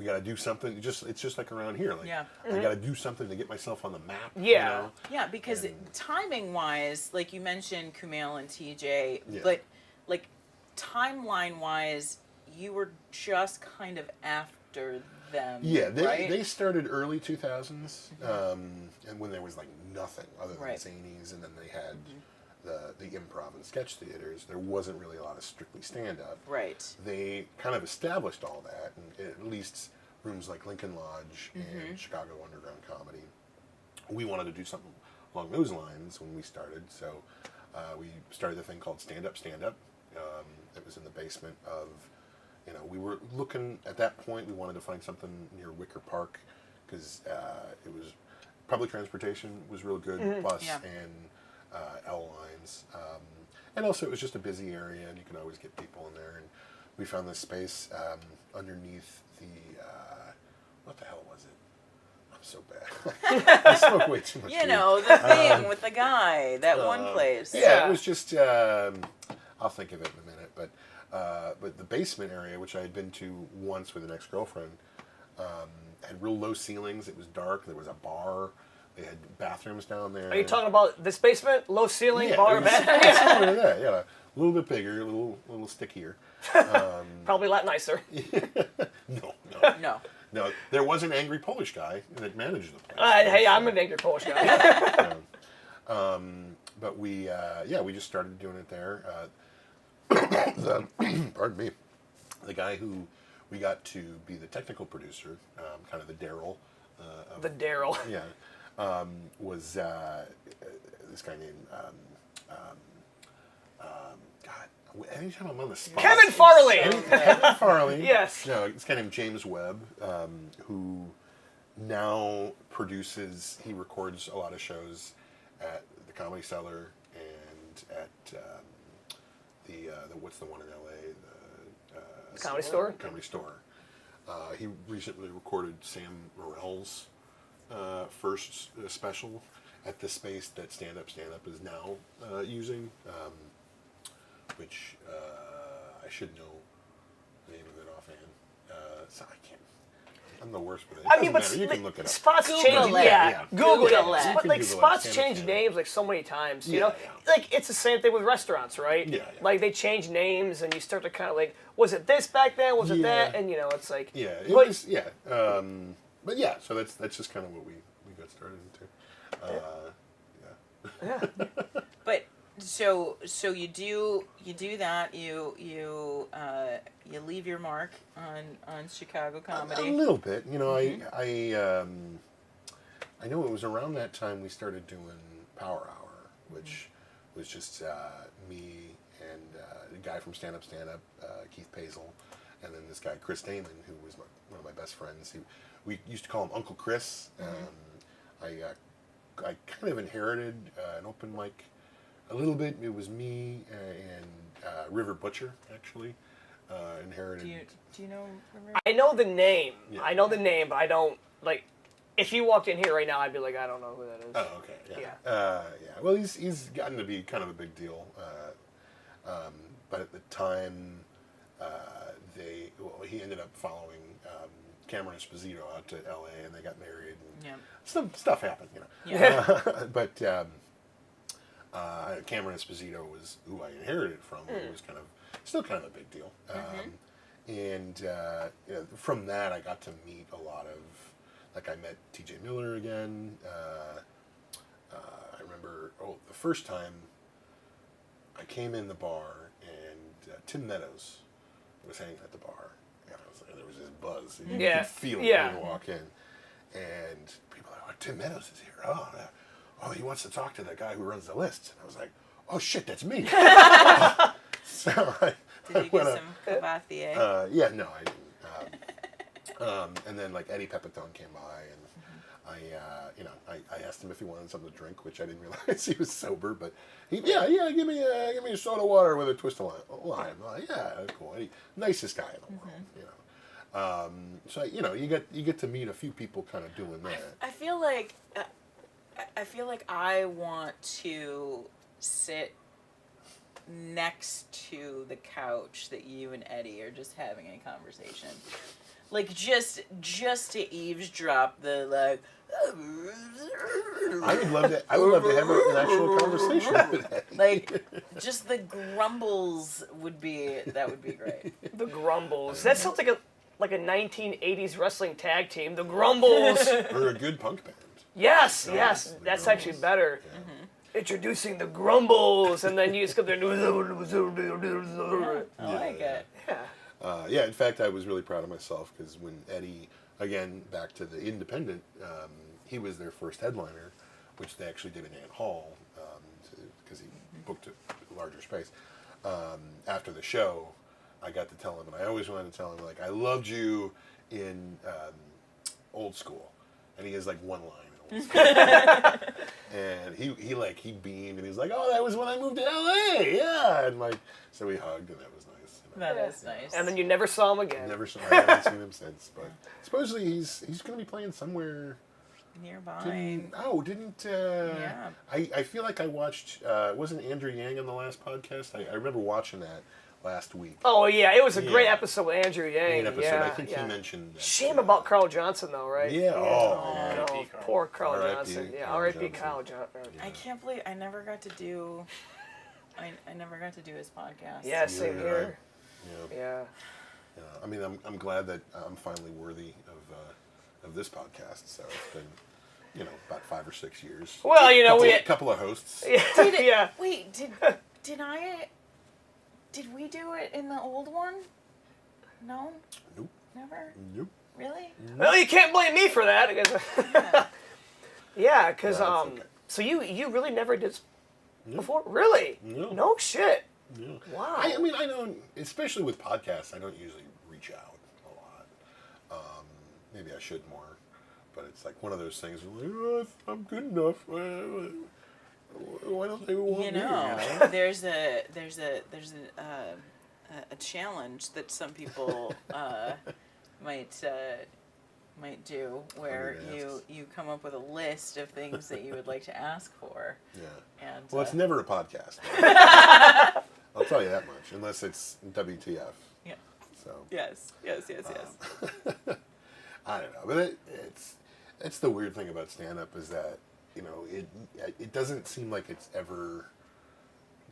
gotta do something. It's just like around here. Like, I gotta do something to get myself on the map. Yeah. Yeah, because timing-wise, like you mentioned Kumail and TJ, Yeah. but like timeline-wise, you were just kind of after them. Yeah, right? they started early 2000s, and when there was like nothing other than zanies, and then they had the improv and sketch theaters. There wasn't really a lot of strictly stand-up. Right. They kind of established all that, and at least rooms like Lincoln Lodge and Chicago Underground Comedy. We wanted to do something along those lines when we started, so we started a thing called Standup. It was in the basement of, we were looking, at that point, we wanted to find something near Wicker Park, because it was, public transportation was real good, bus and L lines. And also it was just a busy area, and you can always get people in there. And we found this space underneath the, what the hell was it? I'm so bad. I smoke way too much weed. The thing with the guy, that one place. Yeah, it was just, I'll think of it in a minute. But the basement area, which I had been to once with an ex-girlfriend, had real low ceilings. It was dark. There was a bar. They had bathrooms down there. Are you talking about this basement? Low ceiling, Yeah, bar, it was bathroom? similar to that, yeah. A little bit bigger, a little stickier. Probably a lot nicer. No. There was an angry Polish guy that managed the place. Hey, I'm an angry Polish guy. But we just started doing it there. Pardon me. The guy who we got to be the technical producer, kind of the Daryl. The Daryl. Yeah. Was this guy named God? Anytime I'm on the spot, Kevin Farley. Kevin Farley. Yes. No, this guy named James Webb, who now produces. He records a lot of shows at the Comedy Cellar and at the what's the one in L.A. The Comedy Store. Comedy Store. He recently recorded Sam Morrill's first special at the space that Standup is now using, which I should know the name of it offhand. So I can't. I'm the worst with it. I mean, but you can look it up. spots Google change. it. Yeah, Google Google it. it. But You can like Google it. spots Stand-up, change stand-up. names like so many times. You Yeah, know, yeah. like it's the same thing with restaurants, right? Yeah. Like they change names, and you start to kind of like, was it this back then? Was it Yeah. that? And it's like, Yeah, it but- was. Yeah, but yeah. So that's just kind of what we got started into. But so you do that, you leave your mark on Chicago comedy. A little bit, I know it was around that time we started doing Power Hour, which was just me and a guy from Stand Up, Keith Pazel, and then this guy Chris Damon, who was one of my best friends. we used to call him Uncle Chris. I kind of inherited an open mic a little bit. It was me and River Butcher, actually, inherited. Do you know River? I know the name. Yeah. I know the name, but I don't, like, if you walked in here right now, I'd be like, I don't know who that is. Oh, okay. Yeah. Yeah. Yeah. Well, he's gotten to be kind of a big deal. But at the time, he ended up following Cameron Esposito out to L.A. and they got married. And some stuff happened, you know. Yeah. But Cameron Esposito was who I inherited from. It was still kind of a big deal. And from that, I got to meet a lot of, like, I met T.J. Miller again. I remember, the first time I came in the bar and Tim Meadows was hanging at the bar. And I was like, there was this buzz. And you could feel it when you walk in. And people are like, Tim Meadows is here. Oh, he wants to talk to the guy who runs the list. And I was like, oh, shit, that's me. So Did you get some Cavatier? yeah, no, I didn't. And then, like, Eddie Pepitone came by, and I asked him if he wanted something to drink, which I didn't realize he was sober. But give me a soda water with a twist of lime. I'm like, yeah, that's cool. Eddie, nicest guy in the world, you know. So you get to meet a few people kind of doing that. I feel like I want to sit next to the couch that you and Eddie are just having a conversation. Like, just to eavesdrop the, like... I would love to have an actual conversation with Eddie. Like, just the grumbles would be great. The Grumbles. That sounds like a 1980s wrestling tag team. The Grumbles. Or a good punk band. Yes. That's actually better. Mm-hmm. Introducing the Grumbles, and then you just come there. I like it. Yeah. In fact, I was really proud of myself because when Eddie, again, back to the Independent, he was their first headliner, which they actually did in Ant Hall because he booked a larger space. After the show, I got to tell him, and I always wanted to tell him, like, I loved you in Old School. And he has, like, one line in Old School. And he beamed, and he's like, oh, that was when I moved to L.A., yeah. And, like, so we hugged, and that was nice. That is nice. And then you never saw him again. I haven't seen him since, but supposedly he's going to be playing somewhere nearby. Yeah. I feel like I watched, wasn't Andrew Yang on the last podcast? I remember watching that last week. Oh, yeah, it was a great episode with Andrew Yang. I think he mentioned that. Shame about Carl Johnson, though, right? Yeah. No, poor Carl R.I.P. Johnson. Yeah, Carl R.I.P. Johnson. Carl Johnson. I can't believe I never got to do. I never got to do his podcast. Yeah, same here. Yeah. Yeah. I mean, I'm glad that I'm finally worthy of this podcast. So it's been, about 5 or 6 years. Well, a couple of hosts. Yeah. Wait, did we do it in the old one? No? Nope. Never? Nope. Really? Well, you can't blame me for that. Yeah, because okay. so you really never did before? Really? No shit. Yeah. Wow. I mean, I don't, especially with podcasts, I don't usually reach out a lot. Maybe I should more, but it's like one of those things where, like, oh, I'm good enough. Why don't they want me? There's a challenge that some people might do where you come up with a list of things that you would like to ask for. Yeah. And Well, it's never a podcast. I'll tell you that much, unless it's WTF. Yeah. So. Yes. I don't know, but it's the weird thing about stand-up is that it doesn't seem like it's ever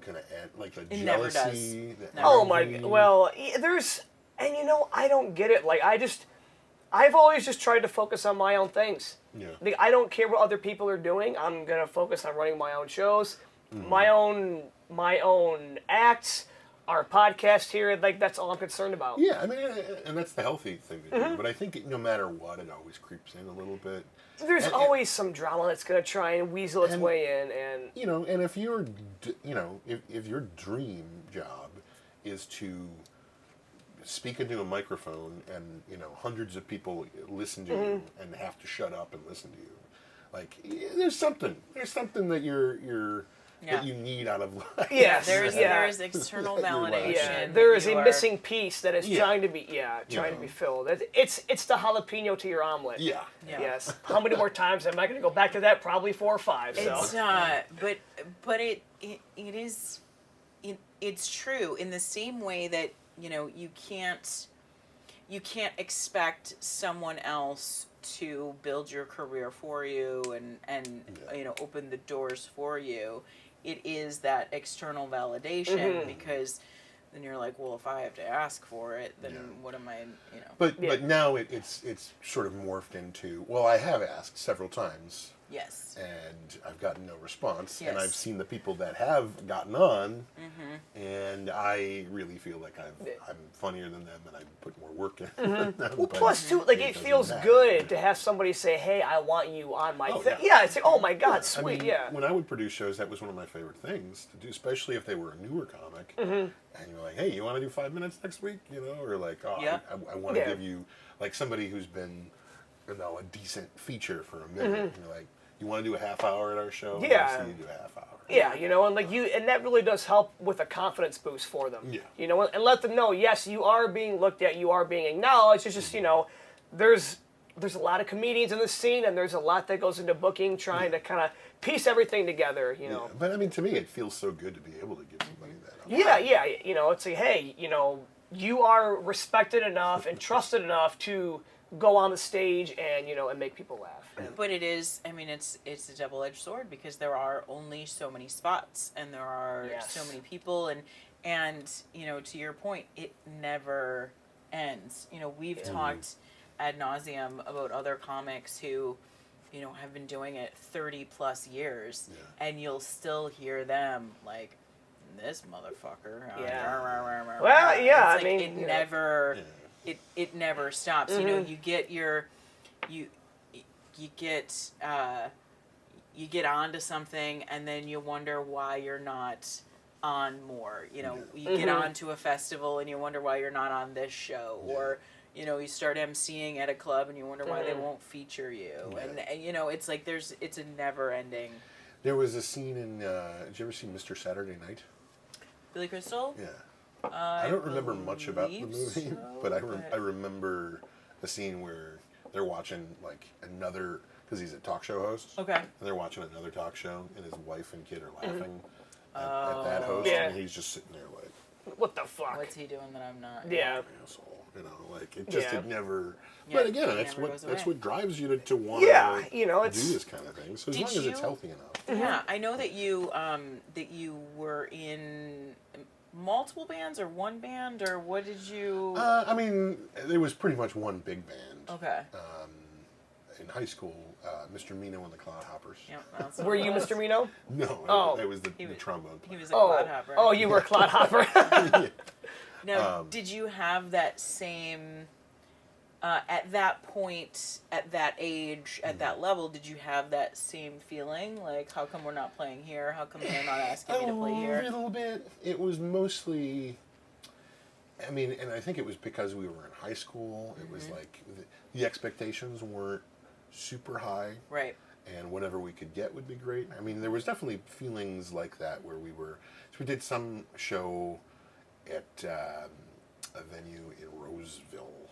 gonna end, like the jealousy. Oh my god! Well, there's, and I don't get it. Like I've always just tried to focus on my own things. Yeah. Like, I don't care what other people are doing. I'm gonna focus on running my own shows, my own acts, our podcast here. Like, that's all I'm concerned about. Yeah, I mean, and that's the healthy thing to do. But I think no matter what, it always creeps in a little bit. There's always some drama that's gonna try and weasel its way in, and and if you're, if your dream job is to speak into a microphone and hundreds of people listen to you and have to shut up and listen to you. Like there's something that that you need out of life. Yes. There is external validation. Yeah, there is a missing piece that is trying to be filled. It's the jalapeno to your omelet. Yeah. Yes. How many more times am I going to go back to that? Probably 4 or 5. So. It's it's true in the same way that you can't expect someone else to build your career for you and open the doors for you. It is that external validation because then you're like, well, if I have to ask for it, then what am I, But now it's sort of morphed into, well, I have asked several times. Yes. And I've gotten no response. Yes. And I've seen the people that have gotten on, and I really feel like I'm funnier than them, and I put more work in. Well, plus too, like it feels good to have somebody say, "Hey, I want you on my thing." Yeah. Yeah, it's like, oh my God, sweet. I mean, when I would produce shows, that was one of my favorite things to do, especially if they were a newer comic. And you're like, "Hey, you want to do 5 minutes next week?" Or like, "Oh, I want to give you like somebody who's been, a decent feature for a minute." And you're like, "You want to do a half hour at our show?" Yeah. I'll see you do a half hour. Yeah, and like and that really does help with a confidence boost for them. Yeah. And let them know, yes, you are being looked at, you are being acknowledged. It's just, there's a lot of comedians in the scene, and there's a lot that goes into booking, trying to kind of piece everything together, Yeah. But I mean, to me, it feels so good to be able to give somebody that. Yeah, it's like, hey, you are respected enough and trusted enough to go on the stage and and make people laugh. But it is, I mean, it's a double-edged sword because there are only so many spots and there are so many people and to your point, it never ends. We've talked ad nauseum about other comics who have been doing it 30 plus years and you'll still hear them like, this motherfucker. Well, yeah, it's like it never it never stops. You get you get onto something and then you wonder why you're not on more. You get onto a festival and you wonder why you're not on this show or you start emceeing at a club and you wonder why they won't feature you. And it's like it's a never ending. There was a scene in did you ever see Mr. Saturday Night? Billy Crystal? Yeah. I don't remember much about the movie, but I remember a scene where they're watching like another, because he's a talk show host. Okay. And they're watching another talk show, and his wife and kid are laughing at that host, and he's just sitting there like, what the fuck? What's he doing that I'm not? Yeah. Asshole. Like it just it never. Yeah, but again, that's what drives you to want to do this kind of thing. So as long as it's healthy enough. Yeah, I know that you were in multiple bands or one band or what did you? I mean, there was pretty much one big band. Okay. In high school, Mr. Mino and the Clodhoppers. Yep, were you Mr. Mino? No, it was the trombone player. He was a clodhopper. Oh, you were a clodhopper. Now, did you have that same, at that point, at that age, at that level, did you have that same feeling? Like, how come we're not playing here? How come they're not asking me to play here? A little bit. It was mostly, I mean, and I think it was because we were in high school. It was like, the expectations weren't super high. Right. And whatever we could get would be great. I mean, there was definitely feelings like that where so we did some show at a venue in Roseville.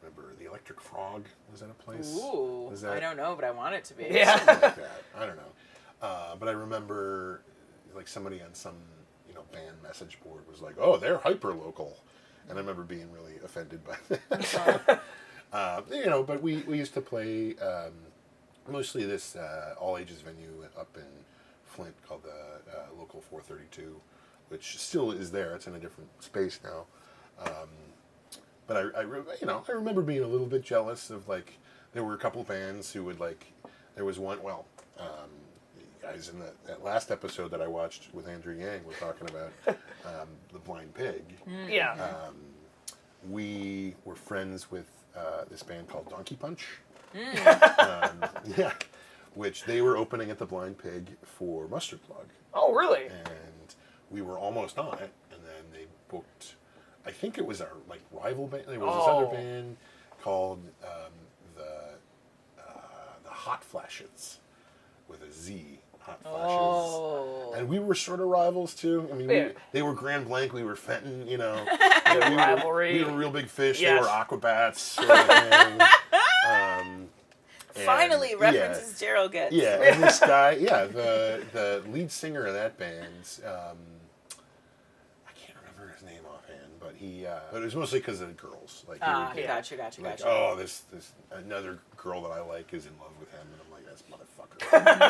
Remember the Electric Frog? Was that a place? Ooh, I don't know, but I want it to be. Yeah. Something like that. I don't know. But I remember, like somebody on some band message board was like, "Oh, they're hyper local," and I remember being really offended by that. But we used to play mostly this all ages venue up in Flint called the Local 432. Which still is there. It's in a different space now. But I remember being a little bit jealous of like, there were a couple bands who would like, there was one, guys in that last episode that I watched with Andrew Yang, we're talking about The Blind Pig. Yeah. We were friends with this band called Donkey Punch. Which they were opening at The Blind Pig for Mustard Plug. Oh, really? And we were almost on it, and then they booked I think it was our like rival band. There was this other band called the Hot Flashes with a Z. Hot Flashes. Oh. And we were sort of rivals too. I mean, they were Grand Blanc, we were Fenton, you know. Rivalry. We were Real Big Fish, Yes. they were Aquabats. Sort of thing. Finally, references Gerald gets. Yeah, and this guy, the lead singer of that band, I can't remember his name offhand, but but it was mostly because of the girls. Like, Gotcha. like, oh, this another girl that I like is in love with him, and I'm like, that's motherfucker.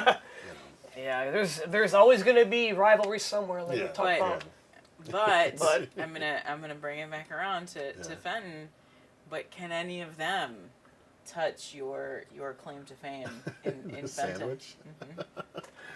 You know. Yeah, there's always going to be rivalry somewhere. Like we talked about. But I'm gonna bring it back around to Fenton. But can any of them touch your claim to fame in Fenton? Sandwich?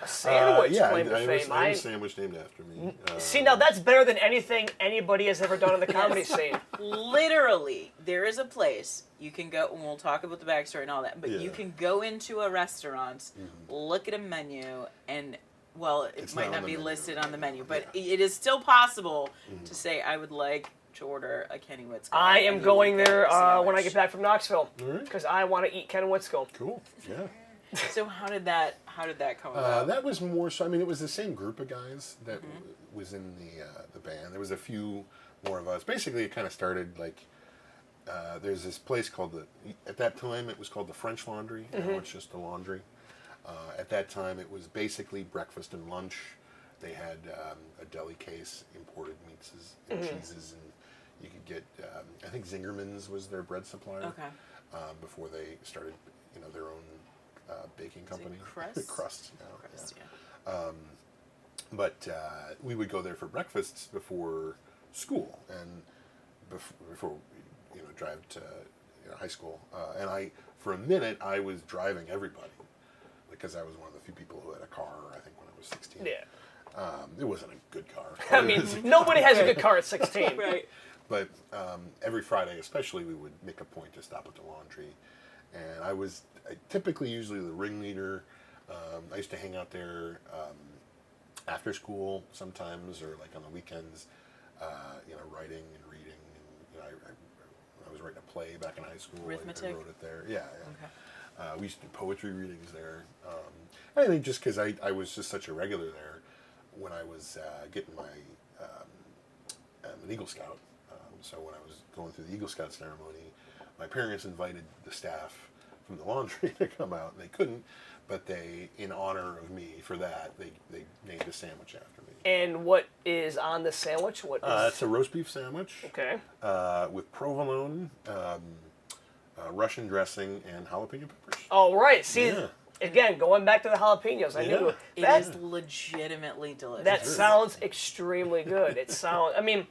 A sandwich claim to I fame. have a sandwich named after me. See, now that's better than anything anybody has ever done in the comedy scene. Literally, there is a place you can go, and we'll talk about the backstory and all that, but you can go into a restaurant, look at a menu, and, well, it might not be listed on the menu, but it is still possible to say, I would like to order a Ken Witzgall. I am going there when I get back from Knoxville, because I want to eat Ken Witzgall. Cool, yeah. So how did that come about? That was more so. I mean, it was the same group of guys that was in the band. There was a few more of us. Basically, it kind of started like there's this place called at that time it was called the French Laundry. Now it's just the Laundry. At that time, it was basically breakfast and lunch. They had a deli case, imported meats and cheeses, and you could get. I think Zingerman's was their bread supplier. Okay. Before they started, their own. Baking company. Crust now. Yeah. But we would go there for breakfasts before school and before drive to high school. And for a minute, I was driving everybody because I was one of the few people who had a car. I think when I was 16. Yeah. It wasn't a good car. I mean, nobody has a good car at 16. Right. But every Friday, especially, we would make a point to stop at the Laundry, and I typically usually the ringleader. I used to hang out there after school sometimes, or like on the weekends, writing and reading. And I was writing a play back in high school. Arithmetic? I wrote it there. Yeah. Okay. We used to do poetry readings there. I think just because I was just such a regular there when I was getting my an Eagle Scout. So when I was going through the Eagle Scout ceremony, my parents invited the staff from the Laundry to come out, and they couldn't, but they, in honor of me for that, they named a sandwich after me. And what is on the sandwich? It's a roast beef sandwich. Okay. With provolone, Russian dressing, and jalapeno peppers. Oh, right. See, again, going back to the jalapenos, I knew it is legitimately delicious. That sounds extremely good. I mean,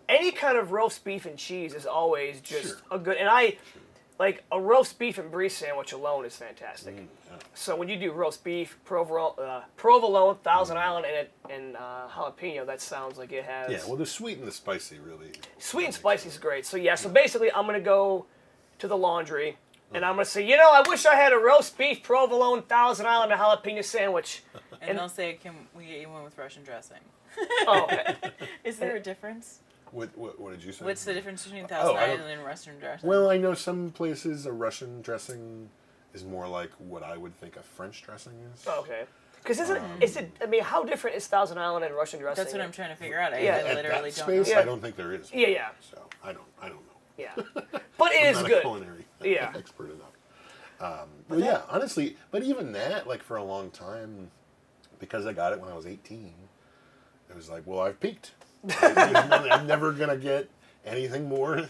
any kind of roast beef and cheese is always just a good, and like a roast beef and brie sandwich alone is fantastic. So when you do roast beef, provolone, Thousand Island, and jalapeno, that sounds like it has. Yeah, well, the sweet and the spicy really. Sweet and spicy is great. So so basically, I'm gonna go to the Laundry, and I'm gonna say, I wish I had a roast beef, provolone, Thousand Island, and jalapeno sandwich. And they'll say, "Can we get you one with Russian dressing?" Oh, okay. Is there a difference? What did you say? What's the difference between Thousand Island and Russian dressing? Well, I know some places a Russian dressing is more like what I would think a French dressing is. Okay. Because how different is Thousand Island and Russian dressing? That's what I'm trying to figure out. I literally don't space, know. I don't think there is. Yeah. So I don't know. Yeah. But it is I'm not good. a culinary expert enough. But yeah, honestly, but even that, like for a long time, because I got it when I was 18, it was like, well, I've peaked. I'm never gonna get anything more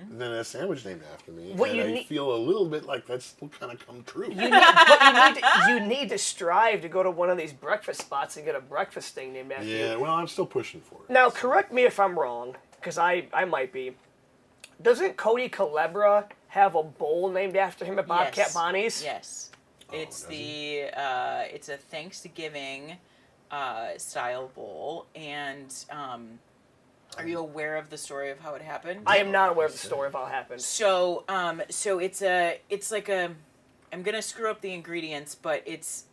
than a sandwich named after me. I feel a little bit like that's still kind of come true. You need to strive to go to one of these breakfast spots and get a breakfast thing named after you. Yeah, well, I'm still pushing for it. Now, correct me if I'm wrong, because I might be. Doesn't Cody Calabra have a bowl named after him at Bobcat Bonnie's? Yes. It's it's a Thanksgiving style bowl, and are you aware of the story of how it happened? I am not aware of the story of how it happened. So it's like a, I'm gonna screw up the ingredients, but it's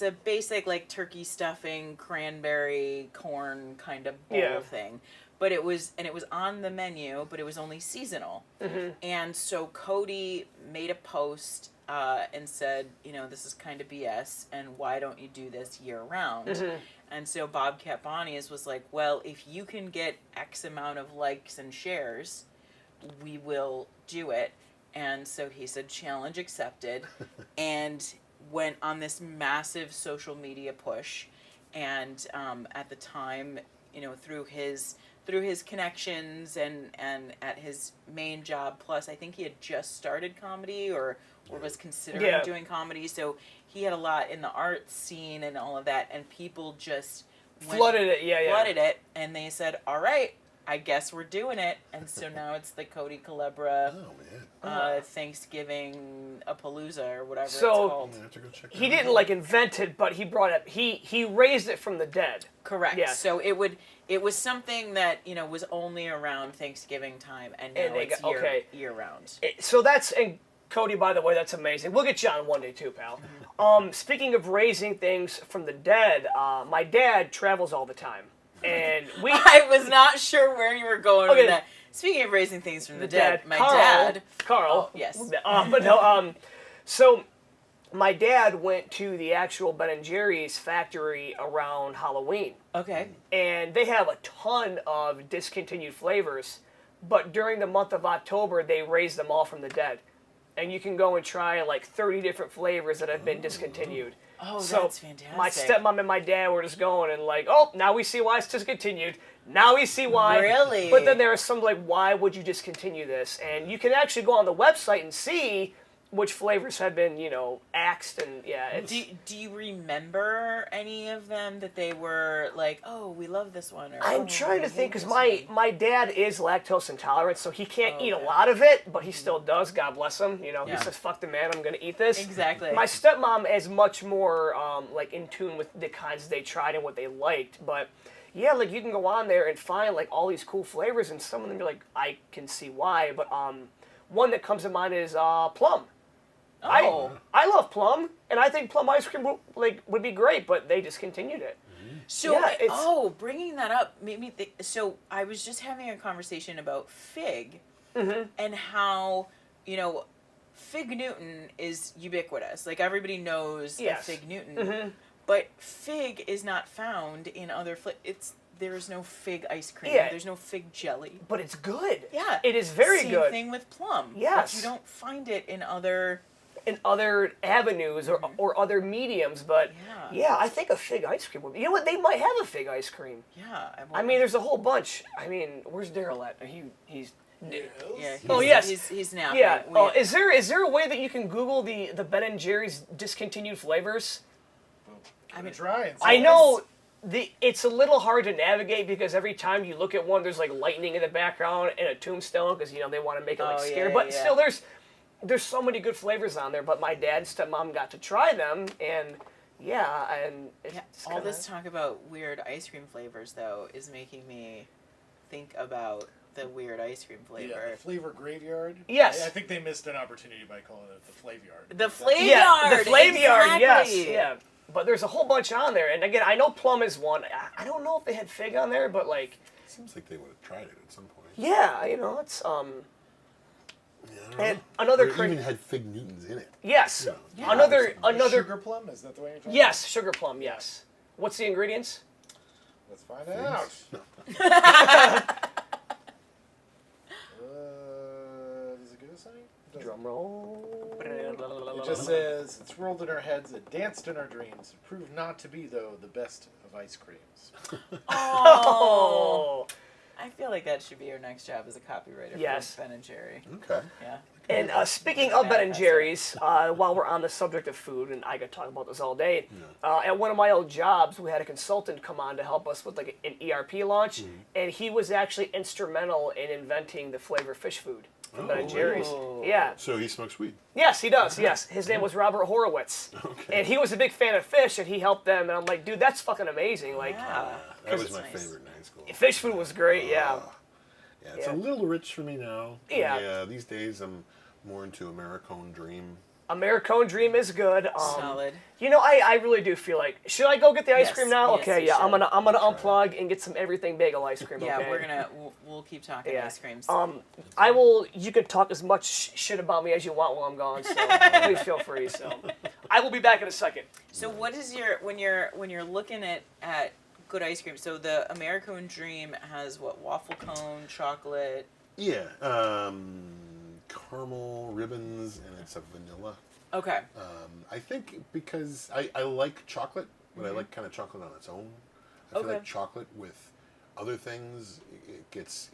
a basic like turkey stuffing, cranberry, corn kind of bowl thing. but it was on the menu, but it was only seasonal. And so Cody made a post and said, this is kind of BS, and why don't you do this year round? And so Bob Catbonius was like, well, if you can get X amount of likes and shares, we will do it. And so he said, challenge accepted, and went on this massive social media push. And at the time, through his connections and at his main job, plus I think he had just started comedy or was considering doing comedy, so he had a lot in the art scene and all of that, and people just flooded it, and they said, all right, I guess we're doing it. And so now it's the Cody Calabra Thanksgiving Apalooza or whatever it's called. I have to go check that He out. didn't invent it, but he brought it. He raised it from the dead. Correct. Yeah. So it was something that was only around Thanksgiving time, and now it's year round. So that's, and Cody, by the way, that's amazing. We'll get you on one day too, pal. Speaking of raising things from the dead, my dad travels all the time, and I was not sure where you were going with that. Speaking of raising things from the dead, my dad, Carl, yes, but no, so my dad went to the actual Ben & Jerry's factory around Halloween. Okay. And they have a ton of discontinued flavors, but during the month of October, they raise them all from the dead. And you can go and try 30 different flavors that have been discontinued. Oh, so that's fantastic. My stepmom and my dad were just going and now we see why it's discontinued. Now we see why. Really? But then there are some why would you discontinue this? And you can actually go on the website and see which flavors have been, axed, and It's, do you remember any of them that they were like, oh, we love this one? Or, I'm trying to think, because my dad is lactose intolerant, so he can't eat a okay. lot of it, but he still does. God bless him. He says, "Fuck the man, I'm gonna eat this." Exactly. My stepmom is much more in tune with the kinds they tried and what they liked, but. Yeah, you can go on there and find all these cool flavors, and some of them you're I can see why, but one that comes to mind is plum. Oh. I love plum, and I think plum ice cream would be great, but they discontinued it. So, bringing that up made me think. So, I was just having a conversation about fig, and how Fig Newton is ubiquitous. Everybody knows a Fig Newton, but fig is not found in other There's no fig ice cream. Yeah. There's no fig jelly. But it's good. Yeah, it is very good. Same thing with plum. Yes, but you don't find it in other avenues or other mediums, but I think a fig ice cream would be. You know what? They might have a fig ice cream. Yeah, I mean, there's a whole bunch. I mean, where's Daryl at? He's. Yeah. He's napping. Yeah. Is there a way that you can Google the Ben & Jerry's discontinued flavors? Try it. I know. It's a little hard to navigate because every time you look at one, there's lightning in the background and a tombstone because they want to make it scary. But still, there's so many good flavors on there. But my dad and stepmom got to try them, and all this talk about weird ice cream flavors though is making me think about the weird ice cream flavor. Yeah, the flavor graveyard. Yes. I think they missed an opportunity by calling it the Flavyard. The Flavyard. Yeah, the Flavyard. Exactly. Yes. Yeah. But there's a whole bunch on there, and again, I know plum is one. I don't know if they had fig on there, but Seems like they would have tried it at some point. yeah, it's Yeah, I don't and know. another Or even had Fig Newtons in it. yes, Yeah. another Sugar plum? Is that the way you're talking yes, sugar plum. Yes. What's the ingredients? Let's find out. Does it give us any? It doesn't. Drum roll. It just says, it's rolled in our heads, it danced in our dreams. It proved not to be, though, the best of ice creams. Oh. I feel like that should be your next job as a copywriter Yes. for Ben & Jerry. Okay. Yeah. And speaking of Ben & Jerry's, while we're on the subject of food, and I could talk about this all day, at one of my old jobs, we had a consultant come on to help us with an ERP launch, and he was actually instrumental in inventing the flavor fish food from Ben & Jerry's. Yeah. So he smokes weed. Yes, he does. Yes. His name was Robert Horowitz. Okay. And he was a big fan of fish, and he helped them, and I'm like, dude, that's fucking amazing. That was my nice. favorite in high school. Fish food was great, yeah. Yeah, it's a little rich for me now. Yeah. These days I'm more into Americone Dream. Americone Dream is good. Solid. You know, I really do feel like, should I go get the ice Yes, cream now? yes, Okay, you yeah, should. I'm gonna unplug and get some everything bagel ice cream. Yeah, okay? we'll keep talking Yeah. ice creams. I will. You can talk as much shit about me as you want while I'm gone. So please feel free. So I will be back in a second. So what is your when you're looking at good ice cream? So the American Dream has what, waffle cone, chocolate. Yeah, caramel ribbons, and it's a vanilla. Okay. I think because I like chocolate, but I like kind of chocolate on its own. I feel Okay. like chocolate with other things, it's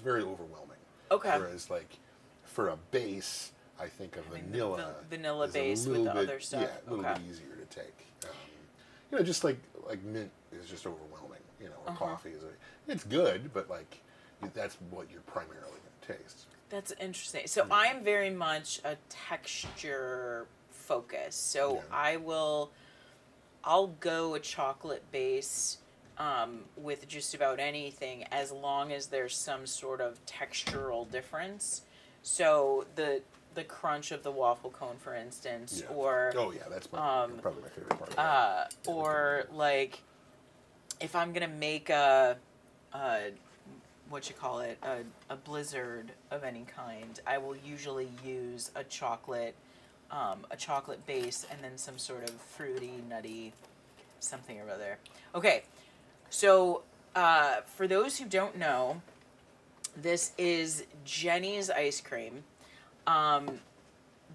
very overwhelming. Okay. Whereas like for a base, I think a vanilla vanilla is base a with little the bit, other stuff. Yeah, a little Okay. bit easier to take. You know, just like mint is just overwhelming. You know, or coffee is it's good, but like that's what you're primarily going to taste. That's interesting. So I'm very much a texture focus. So Yeah. I'll go a chocolate base with just about anything as long as there's some sort of textural difference. So the crunch of the waffle cone, for instance, Yeah. or Oh yeah, that's probably my favorite part. Of that. or like if I'm gonna make a what you call it, a blizzard of any kind, I will usually use a chocolate base and then some sort of fruity, nutty something or other. Okay, so for those who don't know, this is Jeni's ice cream.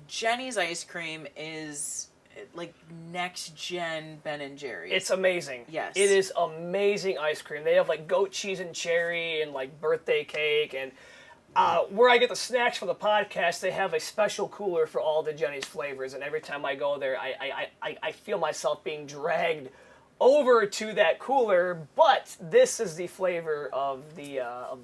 Jeni's ice cream is like next gen Ben and Jerry's. It's amazing. Yes. It is amazing ice cream. They have like goat cheese and cherry and like birthday cake, and where I get the snacks for the podcast, they have a special cooler for all the Jeni's flavors, and every time I go there, I feel myself being dragged over to that cooler, but this is the flavor of the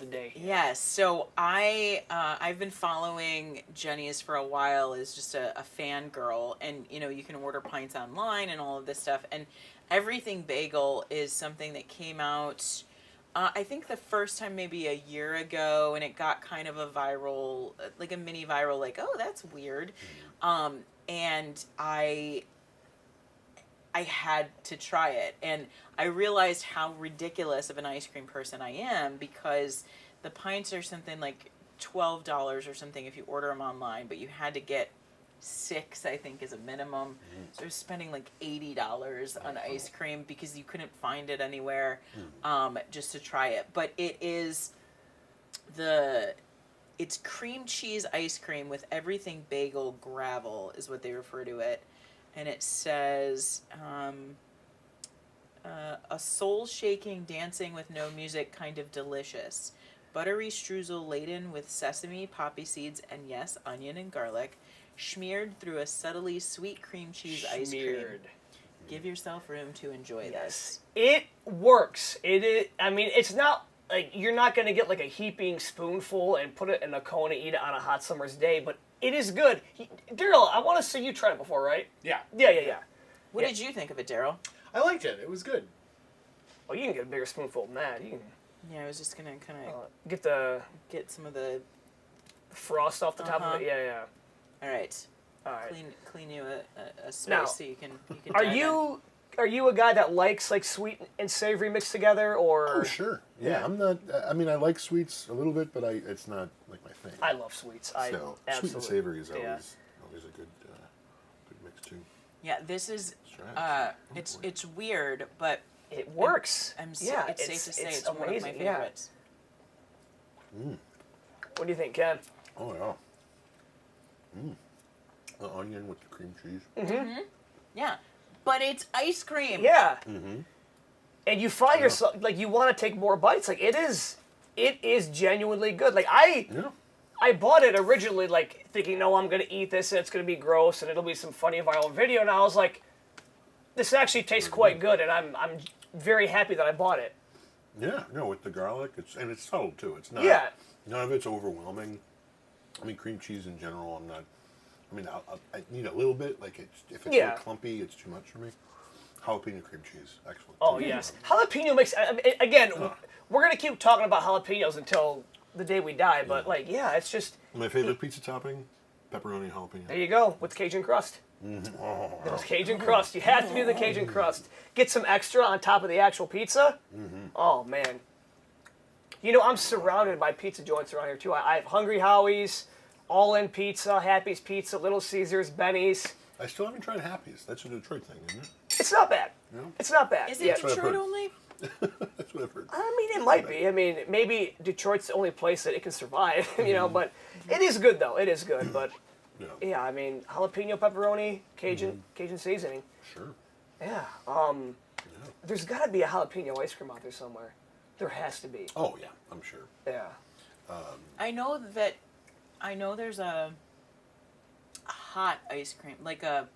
day. Yes, so I've been following Jeni's for a while as just a fangirl, and you know you can order pints online and all of this stuff, and Everything Bagel is something that came out I think the first time maybe a year ago, and it got kind of a viral, like a mini viral, like, oh, that's weird, and I had to try it, and I realized how ridiculous of an ice cream person I am, because the pints are something like $12 or something if you order them online, but you had to get 6, I think, is a minimum. So I was spending like $80 on ice cream because you couldn't find it anywhere, just to try it. But it's cream cheese ice cream with everything bagel gravel is what they refer to it. And it says, a soul-shaking dancing with no music, kind of delicious. Buttery streusel laden with sesame, poppy seeds, and yes, onion and garlic, smeared through a subtly sweet cream cheese ice cream. Give yourself room to enjoy this. It works. It is. I mean, it's not like you're not going to get like a heaping spoonful and put it in a cone and eat it on a hot summer's day, but it is good. Daryl, I want to say you tried it before, right? Yeah. Yeah. What did you think of it, Daryl? I liked it. It was good. Oh, you can get a bigger spoonful than that. You can Yeah, I was just gonna kind of get some of the. frost off the top of it. Yeah. All right. All right. Clean you a space Now, so you can. Are dive in. you a guy that likes like sweet and savory mixed together, or? Oh sure, yeah. I'm not. I mean, I like sweets a little bit, but it's not like my thing. I love sweets. So absolutely. sweet and savory is Yeah. always a good mix too. Yeah, this is. Try it. It's weird, but It works. it's yeah, safe to say it's amazing. one of my favorites. What do you think, Ken? Oh yeah. The onion with the cream cheese. Yeah, but it's ice cream. Yeah. And you find yourself like you want to take more bites. Like it is genuinely good. Like I bought it originally like thinking, no, I'm gonna eat this and it's gonna be gross and it'll be some funny viral video. And I was like, this actually tastes quite good, and I'm very happy that I bought it. Yeah, no, with the garlic, it's subtle too. It's not. Yeah. None of it's overwhelming. I mean, cream cheese in general, I'm not. I mean, I need a little bit. Like if it's a little clumpy, it's too much for me. Jalapeno cream cheese, excellent. Oh yes, jalapeno makes. I mean, again, we're gonna keep talking about jalapenos until the day we die. But like, yeah, it's just My favorite pizza topping Pepperoni jalapeno. There you go, with Cajun crust. Those Cajun crust. You have to do the Cajun crust. Get some extra on top of the actual pizza. Oh, man. You know, I'm surrounded by pizza joints around here, too. I have Hungry Howie's, All In Pizza, Happy's Pizza, Little Caesars, Benny's. I still haven't tried Happy's. That's a Detroit thing, isn't it? It's not bad. No? It's not bad. Is it Yeah. what I've Detroit heard. only? That's what I've heard. I mean, it might be. I mean, maybe Detroit's the only place that it can survive, you know, but it is good, though. It is good, but Yeah. yeah, I mean, jalapeno pepperoni, Cajun seasoning. Sure. Yeah. There's got to be a jalapeno ice cream out there somewhere. There has to be. Oh, yeah, I'm sure. Yeah. I know there's a hot ice cream, like a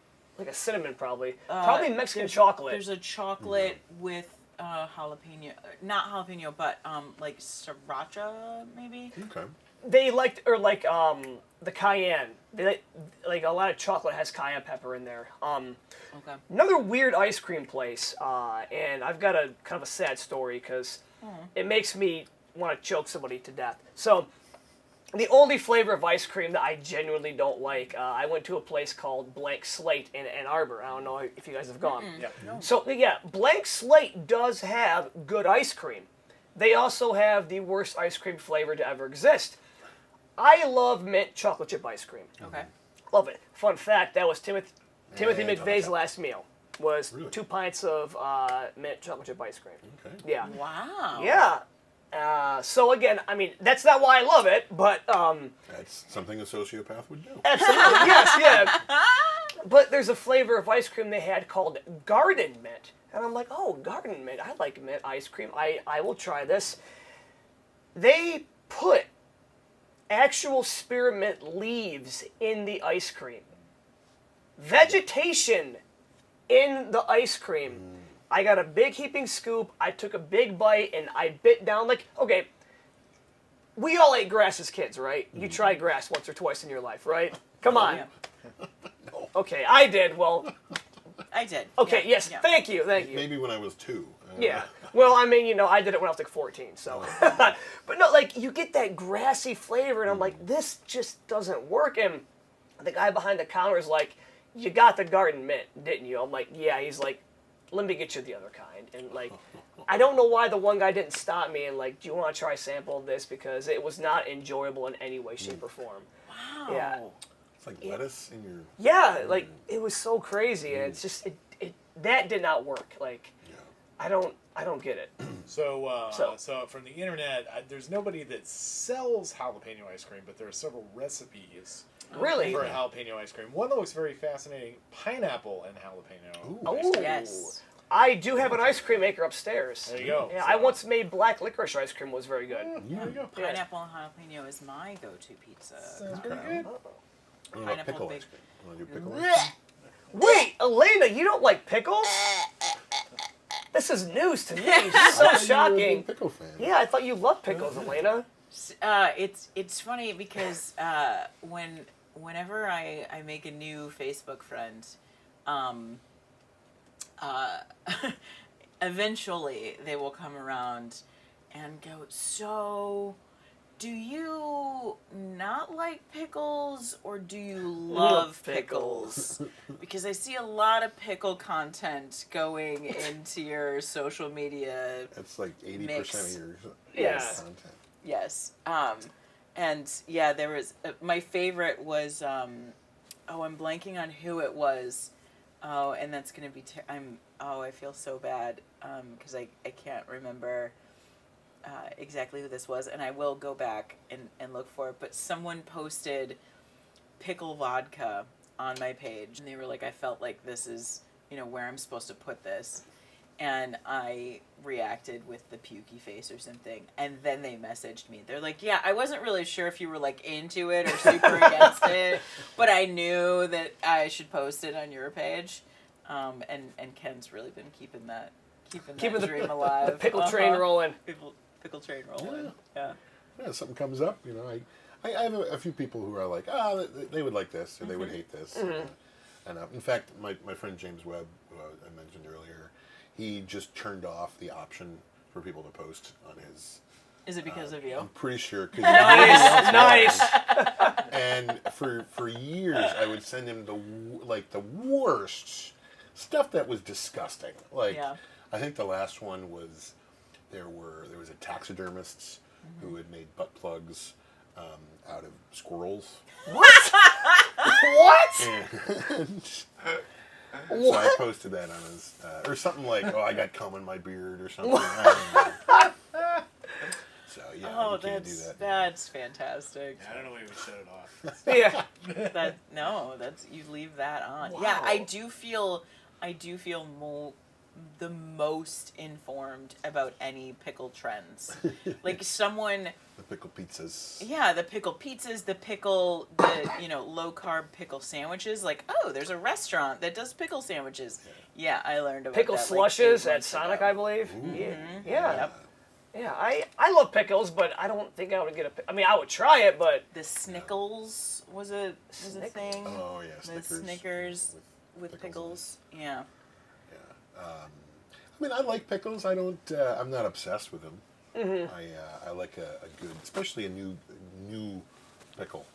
cinnamon, probably. Probably Mexican chocolate. There's a chocolate with jalapeno, not jalapeno, but like sriracha maybe. Okay. They liked, or like the cayenne. They like a lot of chocolate has cayenne pepper in there. Okay. Another weird ice cream place, and I've got a kind of a sad story because it makes me want to choke somebody to death. So, the only flavor of ice cream that I genuinely don't like, I went to a place called Blank Slate in Ann Arbor. I don't know if you guys have gone. Yeah. So, yeah, Blank Slate does have good ice cream. They also have the worst ice cream flavor to ever exist. I love mint chocolate chip ice cream. Okay. Love it. Fun fact, that was Timothy Hey, McVeigh's last meal. Was Really? 2 pints of mint chocolate chip ice cream. Okay. Yeah. Wow. Yeah. So again, I mean, that's not why I love it, but That's something a sociopath would do. absolutely, yes, yeah. But there's a flavor of ice cream they had called garden mint. And I'm like, oh, garden mint. I like mint ice cream. I will try this. They put actual spearmint leaves in the ice cream. Vegetation in the ice cream. I got a big heaping scoop. I took a big bite and I bit down like, okay, we all ate grass as kids, right? You tried grass once or twice in your life, right? Come on. Yeah. Okay, I did. Well, I did. okay, Yeah, yes, yeah. thank you. Maybe when I was 2. Yeah. Well, I mean, you know, I did it when I was like 14, so. But no, like, you get that grassy flavor, and I'm like, this just doesn't work. And the guy behind the counter is like, you got the garden mint, didn't you? I'm like, yeah. He's like, let me get you the other kind. And like, I don't know why the one guy didn't stop me and like, do you want to try a sample of this? Because it was not enjoyable in any way, shape, or form. Wow. Yeah. It's like lettuce in your... Yeah, like, it was so crazy, and it's just, that did not work. Like, Yeah. I don't get it. So from the internet, there's nobody that sells jalapeno ice cream, but there are several recipes Really? for jalapeno ice cream. One that looks very fascinating: pineapple and jalapeno. Ooh. Oh, ice cream. Yes. I do have an ice cream maker upstairs. There you go. Yeah, So- I once made black licorice ice cream. Was very good. There you go. Yeah. Pineapple and jalapeno is my go-to pizza. Sounds pretty Okay. good. What about Pineapple pickle big- ice cream? Want to do pickle ice cream? Wait, Elena, you don't like pickles? This is news to me. So I thought you were a shocking. big pickle fan. Yeah, I thought you loved pickles, Elena. It's funny because whenever I make a new Facebook friend, eventually they will come around and go, so do you not like pickles or do you love pickles? Because I see a lot of pickle content going into your social media. That's like 80% Mix. of your Yes. content. Yes. And yeah, there was my favorite was I'm blanking on who it was. Oh, and that's gonna be I feel so bad because I can't remember exactly who this was, and I will go back and look for it. But someone posted pickle vodka on my page, and they were like, I felt like this is where I'm supposed to put this. And I reacted with the pukey face or something. And then they messaged me. They're like, yeah, I wasn't really sure if you were like into it or super against it, but I knew that I should post it on your page. And Ken's really been keeping that dream alive. The pickle train rolling. Pickle train rolling. Yeah. Yeah, something comes up, I have a few people who are like, they would like this, or they would hate this. And in fact, my friend James Webb, who I mentioned earlier, he just turned off the option for people to post on his Is it because of you? I'm pretty sure. Nice. And for years, I would send him the worst stuff that was disgusting. Like, Yeah. I think the last one was there was a taxidermists who had made butt plugs out of squirrels. What? And so I posted that on his, or something like, "Oh, I got cum in my beard" or something. I don't know. So yeah, Oh, you can't do that. that's fantastic. I don't know why we shut it off. Yeah. You leave that on. Wow. Yeah, I do feel the most informed about any pickle trends. Like someone, The pickle pizzas. yeah, the pickle pizzas, low carb pickle sandwiches. Like, oh, there's a restaurant that does pickle sandwiches. Yeah, I learned about Pickle that, slushes like, 8 at months Sonic, ago. I believe. Ooh. Yeah. Mhm. Yeah. Yep. Yeah. I love pickles, but I don't think I would get I mean, I would try it, but The Snickles was a thing. Oh yeah, The Snickers with pickles. Yeah. Yeah. I mean, I like pickles. I don't. I'm not obsessed with them. Mm-hmm. I like a good, especially a new pickle.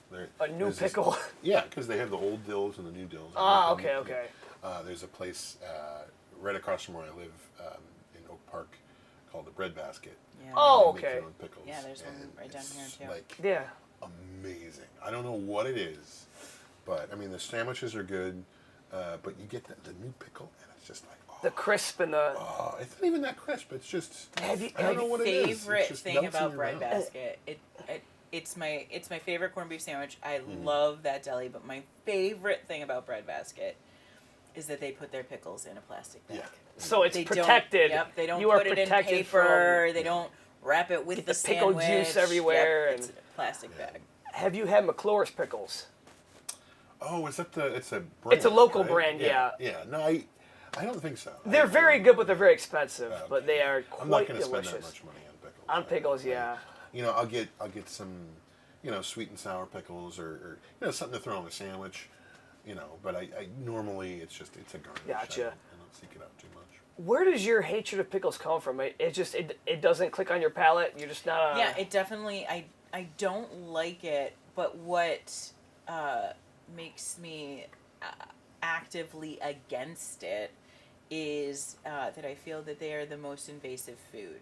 a new There's this- pickle. Yeah, because they have the old dills and the new dills. Ah, And- okay. There's a place right across from where I live in Oak Park called the Bread Basket. Yeah. Oh, They make their okay. own pickles. Yeah, there's one and right down it's, here, too. Like Yeah. amazing. I don't know what it is, but I mean the sandwiches are good, but you get the new pickle and it's just like The crisp and the. it's not even that crisp. It's just Have you- I don't know what it is. It Favorite just thing melts in about your Bread mouth. Basket, it's my favorite corned beef sandwich. I love that deli, but my favorite thing about Bread Basket is that they put their pickles in a plastic bag. Yeah. So it's They protected. Don't, yep, they don't You are put it in protected paper. from. They don't wrap it with Get the the pickle sandwich. juice everywhere Yep, it's and- a plastic bag. Have you had McClure's pickles? Oh, is that it's a brand, It's a local right? brand, yeah. Yeah, no, I don't think so. They're I very don't- good, but they're very expensive. Okay. But they are I'm not quite going to spend that delicious. much money on pickles. On pickles, I- yeah. You know, I'll get some, sweet and sour pickles or something to throw on a sandwich. But I normally it's a garnish. Gotcha. I don't seek it out too much. Where does your hatred of pickles come from? It doesn't click on your palate. You're just not. Yeah, it definitely. I don't like it, but what makes me actively against it is that I feel that they are the most invasive food.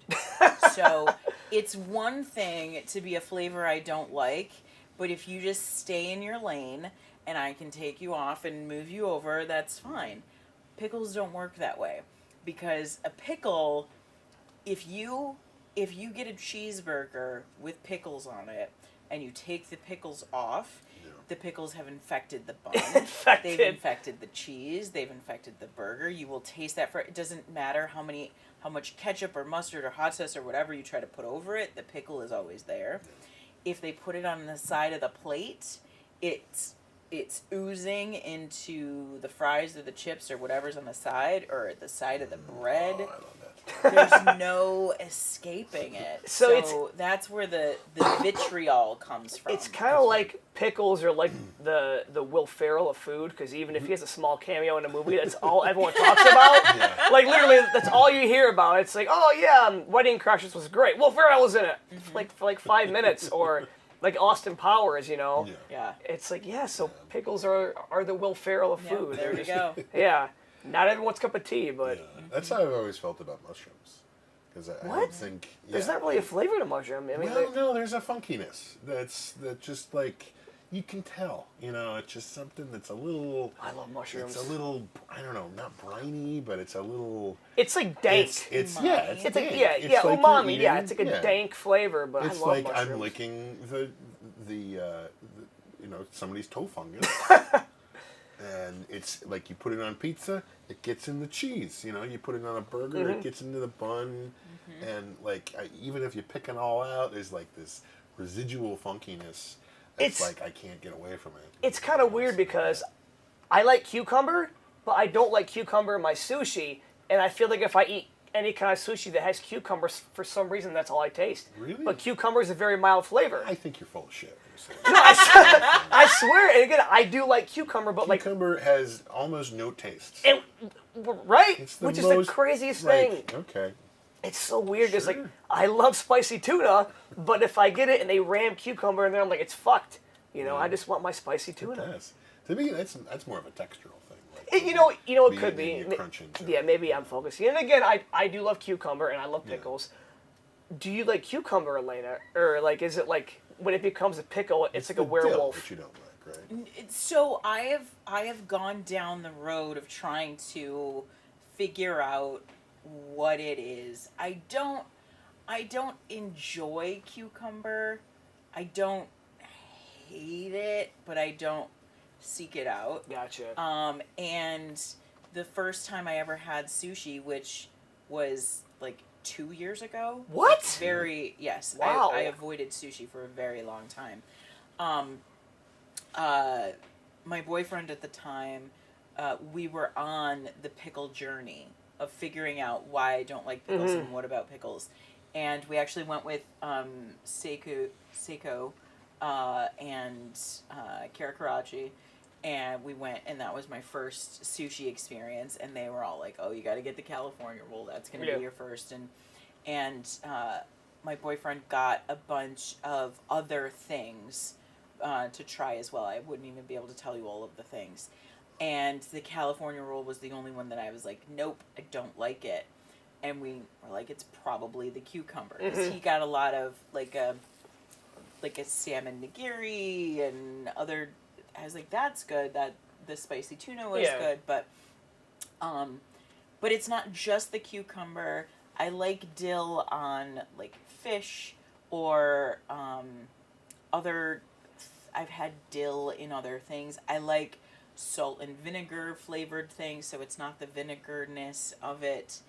So it's one thing to be a flavor I don't like, but if you just stay in your lane and I can take you off and move you over, that's fine. Pickles don't work that way, because a pickle, if you get a cheeseburger with pickles on it and you take the pickles off, the pickles have infected the bun. Infected. They've infected the cheese. They've infected the burger. You will taste that it doesn't matter how much ketchup or mustard or hot sauce or whatever you try to put over it. The pickle is always there. If they put it on the side of the plate, it's oozing into the fries or the chips or whatever's on the side or at the side of the bread. Oh, I love that. There's no escaping it. So that's where the vitriol comes from. It's kind of like pickles are like the Will Ferrell of food, because even if he has a small cameo in a movie, that's all everyone talks about. Yeah. Like literally, that's all you hear about. It's like, oh yeah, Wedding Crashers was great. Will Ferrell was in it for like 5 minutes, or like Austin Powers, Yeah. Yeah. It's like, yeah, so pickles are the Will Ferrell of Yeah, food. there They're we just- go. Yeah, not everyone's cup of tea, but Yeah. That's how I've always felt about mushrooms. Because I What? don't think there's not really a flavor to mushroom. I mean, Well, no, there's a funkiness that just like you can tell. It's just something that's a little. I love mushrooms. It's a little, I don't know, not briny, but it's a little. It's like dank. It's Umami. yeah, It's like dank. yeah, It's yeah, like you're umami. Yeah, eating- it's like a yeah. dank flavor, but It's I love like mushrooms. I'm licking the somebody's toe fungus. And it's like you put it on pizza, it gets in the cheese. You put it on a burger, it gets into the bun, and like even if you pick it all out, there's like this residual funkiness. It's like I can't get away from it. It's kind of weird because I like cucumber, but I don't like cucumber in my sushi, and I feel like if I eat any kind of sushi that has cucumbers, for some reason that's all I taste. Really? But cucumber is a very mild flavor. I think you're full of shit. I swear, and again, I do like cucumber, but like, Cucumber has almost no taste. right? It's the Which is most, the craziest like, thing. Okay. It's so weird because like Sure. I love spicy tuna, but if I get it and they ram cucumber in there, I'm like, it's fucked. You know, I just want my spicy tuna. Yes. To me, that's more of a textural thing. Like, It could be. You crunch into Yeah, it. maybe I'm focusing. And again, I do love cucumber and I love pickles. Do you like cucumber, Elena, or like is it like when it becomes a pickle, it's like a the dill werewolf? that you don't like, right? So I have gone down the road of trying to figure out what it is. I don't enjoy cucumber. I don't hate it, but I don't seek it out. Gotcha. And the first time I ever had sushi, which was like 2 years ago. What? Yes. Wow. I avoided sushi for a very long time. My boyfriend at the time, we were on the pickle journey of figuring out why I don't like pickles and what about pickles. And we actually went with Seiko and Kara Karachi. And we went, and that was my first sushi experience. And they were all like, "Oh, you got to get the California roll. That's going to be your first." And my boyfriend got a bunch of other things to try as well. I wouldn't even be able to tell you all of the things. And the California roll was the only one that I was like, "Nope, I don't like it." And we were like, "It's probably the cucumber." Because he got a lot of like a salmon nigiri and other. I was like, that's good. That the spicy tuna was good, but it's not just the cucumber. I like dill on like fish or other. I've had dill in other things. I like salt and vinegar flavored things, so it's not the vinegarness of it.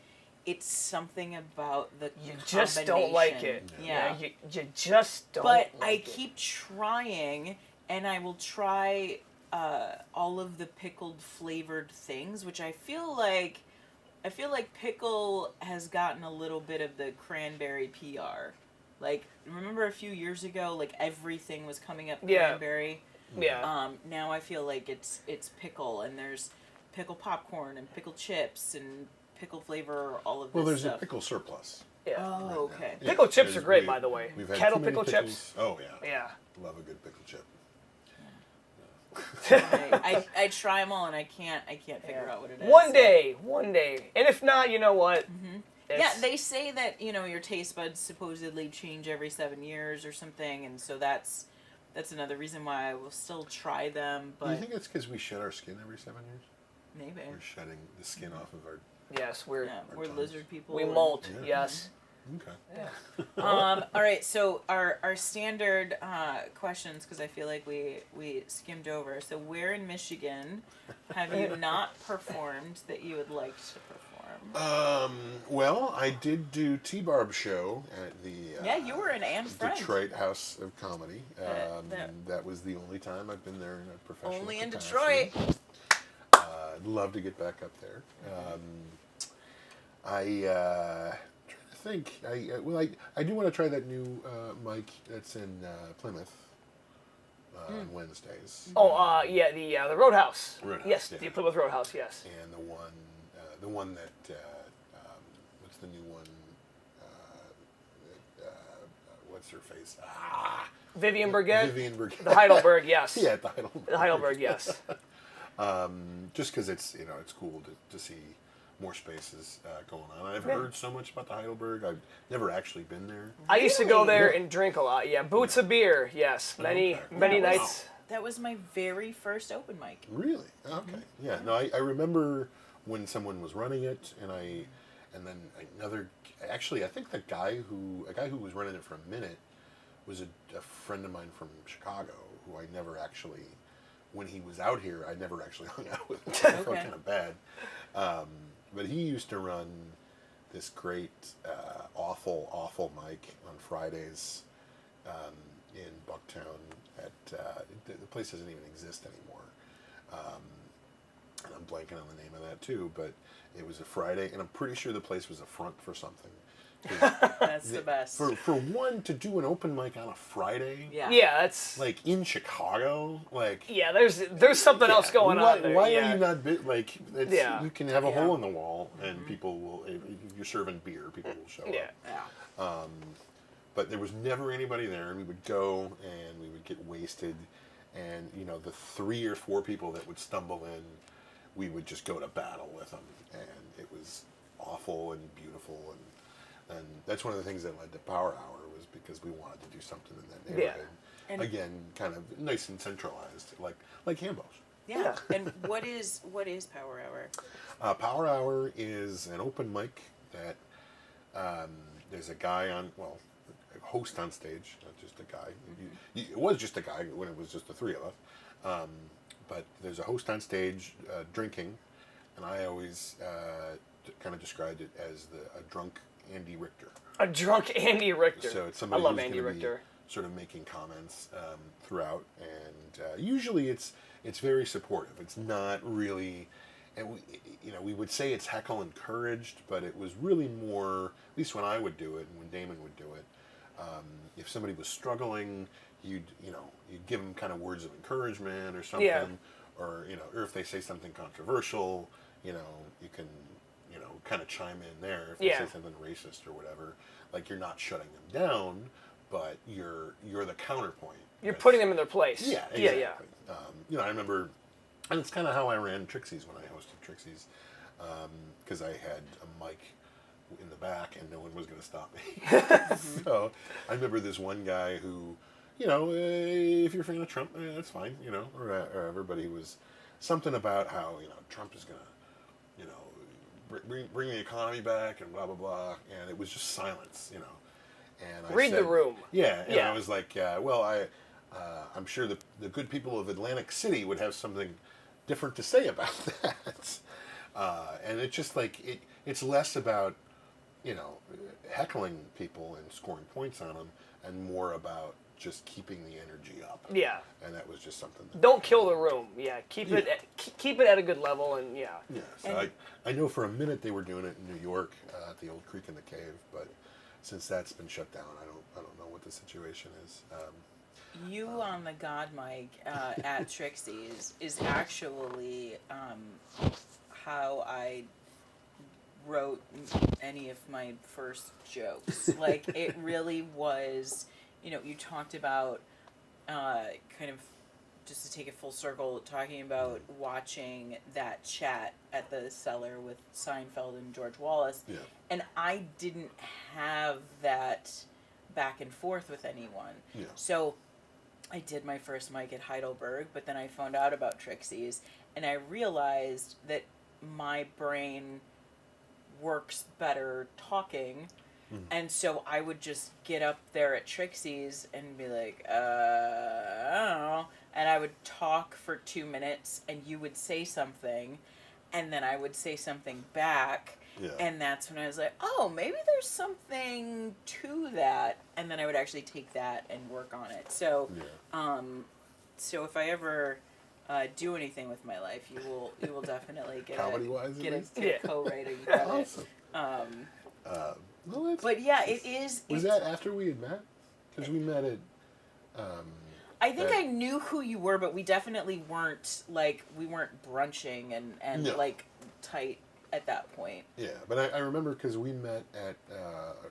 It's something about the You just don't like it. Yeah. You just don't. But like I it. keep trying, and I will try all of the pickled flavored things, which I feel like pickle has gotten a little bit of the cranberry PR. Like, remember a few years ago, like everything was coming up cranberry. Yeah. Now I feel like it's pickle, and there's pickle popcorn and pickle chips and pickle flavor, all of this Well, there's stuff. a pickle surplus. Yeah. Oh, okay. Yeah, Pickle chips there's- are great, by the way. We've had Kettle too many pickle pickles. chips. Oh yeah. Yeah. Love a good pickle chip. I try them all, and I can't figure out what it is. One day. And if not, you know what? Yeah, they say that, your taste buds supposedly change every 7 years or something, and so that's another reason why I will still try them, Do you but think it's because we shed our skin every 7 years? maybe. We're shedding the skin off of our. Yes, we're We're lizard people. we and- molt. Yeah. Yes. Okay. All right, so our standard questions, because I feel like we skimmed over. So where in Michigan have you not performed that you would like to perform? Well, I did do T-Barb show at the Yeah, you were in Anne Frank. Detroit House of Comedy. that- That was the only time I've been there in a professional Only in capacity. Detroit. I'd love to get back up there. Trying to think. I do want to try that new mic that's in Plymouth on Wednesdays. Oh, yeah, the Roadhouse. Roadhouse, Yes, yeah. the Plymouth Roadhouse. Yes. And the one that what's the new one? What's her face? Vivian Burgett. Vivian Burgett. The Heidelberg. Yes. Yeah, the Heidelberg. The Heidelberg. Yes. Just because it's cool to see more spaces going on. I've heard so much about the Heidelberg. I've never actually been there. I used to go Really? there and drink a lot. Yeah, boots of beer. Yes, many Okay. That was- nights. That was my very first open mic. Really? Okay. Yeah. No, I remember when someone was running it, and then another. Actually, I think a guy who was running it for a minute was a friend of mine from Chicago who I never actually. When he was out here, I never actually hung out with him. I felt Okay. kind of bad. But he used to run this great, awful mic on Fridays in Bucktown. The place doesn't even exist anymore. And I'm blanking on the name of that too. But it was a Friday, and I'm pretty sure the place was a front for something. That's the best. For one to do an open mic on a Friday, Yeah. Yeah, that's like in Chicago, like yeah. There's something else going why, on there. Why yeah. are you not like? It's, Yeah. You can have a Yeah. hole in the wall, and people will. If you're serving beer, people will show Yeah. up. Yeah. But there was never anybody there, and we would go and we would get wasted, and the 3 or 4 people that would stumble in, we would just go to battle with them, and it was awful and beautiful, and that's one of the things that led to Power Hour was because we wanted to do something in that neighborhood. And- Again, kind of nice and centralized, like Hambos. Yeah. And what is Power Hour? Power Hour is an open mic that there's a guy a host on stage, not just a guy. It was just a guy when it was just the 3 of us. But there's a host on stage drinking, and I always kind of described it as a drunk Andy Richter. A drunk Andy Richter. So it's I somebody love who's Andy gonna Richter. be sort of making comments throughout, and usually it's very supportive. It's not really, and we would say it's heckle encouraged, but it was really more, at least when I would do it and when Damon would do it, if somebody was struggling, you'd give them kind of words of encouragement or something, Yeah. or if they say something controversial, you can kind of chime in there if they Yeah. say something racist or whatever. Like, you're not shutting them down, but you're the counterpoint. You're That's- putting them in their place. Yeah, Yeah, exactly. I remember, and it's kind of how I ran Trixie's when I hosted Trixie's, because I had a mic in the back and no one was going to stop me. So I remember this one guy who, if you're a fan of Trump, that's fine, or whatever, but he was something about how, Trump is going to, bring the economy back and blah, blah, blah, and it was just silence, And I Read the said, room. Yeah, and Yeah. I was like, I'm sure the good people of Atlantic City would have something different to say about that. And it's just like, it's less about, heckling people and scoring points on them, and more about just keeping the energy up. Yeah. And that was just something. Don't kill the room. Yeah. Keep it at a good level, and yeah. Yeah, so I know for a minute they were doing it in New York at the old Creek in the Cave, but since that's been shut down, I don't know what the situation is. You on the God mic at Trixie's is actually how I wrote any of my first jokes. Like, it really was, you talked about kind of, just to take it full circle, talking about watching that chat at the Cellar with Seinfeld and George Wallace. Yeah. And I didn't have that back and forth with anyone. Yeah. So I did my first mic at Heidelberg, but then I found out about Trixie's, and I realized that my brain works better talking. And so I would just get up there at Trixie's and be like, I don't know. And I would talk for 2 minutes, and you would say something, and then I would say something back. Yeah. And that's when I was like, oh, maybe there's something to that. And then I would actually take that and work on it. So, Yeah. So if I ever do anything with my life, you will definitely get Comedy-wise, get at a, least? get a co-writing credit. Awesome. Well, that's, But yeah, it is. was that after we had met? Because we met at. I think that- I knew who you were, but we definitely weren't we weren't brunching and No. like tight at that point. Yeah, but I remember because we met at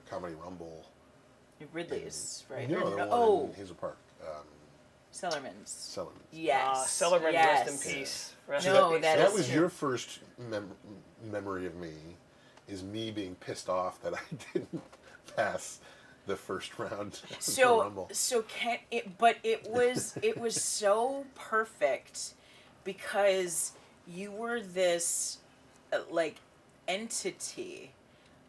Comedy Rumble. Ridley's, right? No, Or the no- one in Hazel Park. Cellarman's. Sellerman. Yes. Cellarman, yes. rest in peace. Rest No, in peace. that That is was true. your first memory of me, is me being pissed off that I didn't pass the first round of the Rumble. So it was so perfect because you were this like entity,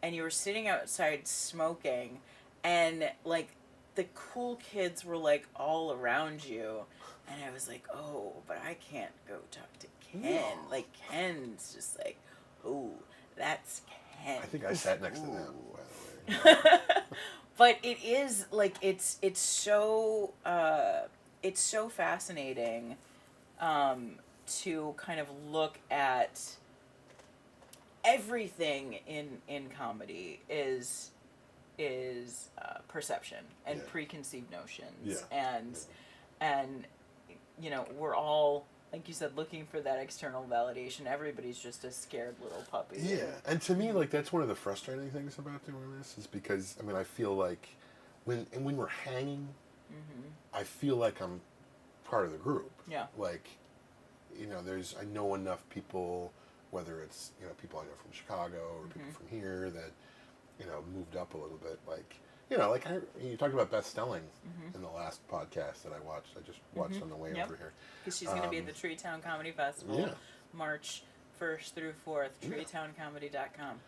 and you were sitting outside smoking, and like the cool kids were like all around you, and I was like, oh, but I can't go talk to Ken. No. Like, Ken's just like, oh, that's Ken. I think I sat next to them, Ooh. by the way. But it is like it's so fascinating to kind of look at everything in comedy is is perception and Yeah. preconceived notions, Yeah. and you know, we're all, like you said, looking for that external validation. Everybody's just a scared little puppy. Yeah, and to me, like, that's one of the frustrating things about doing this is because, I mean, I feel like when we're hanging, I feel like I'm part of the group. Yeah. Like, you know, I know enough people, whether it's, you know, people I know from Chicago or people from here that, you know, moved up a little bit. Like, you know, like you talked about Beth Stelling in the last podcast that I watched. I just watched on the way over here. Because she's going to be at the Treetown Comedy Festival, Yeah. March 1st through 4th, treetowncomedy.com.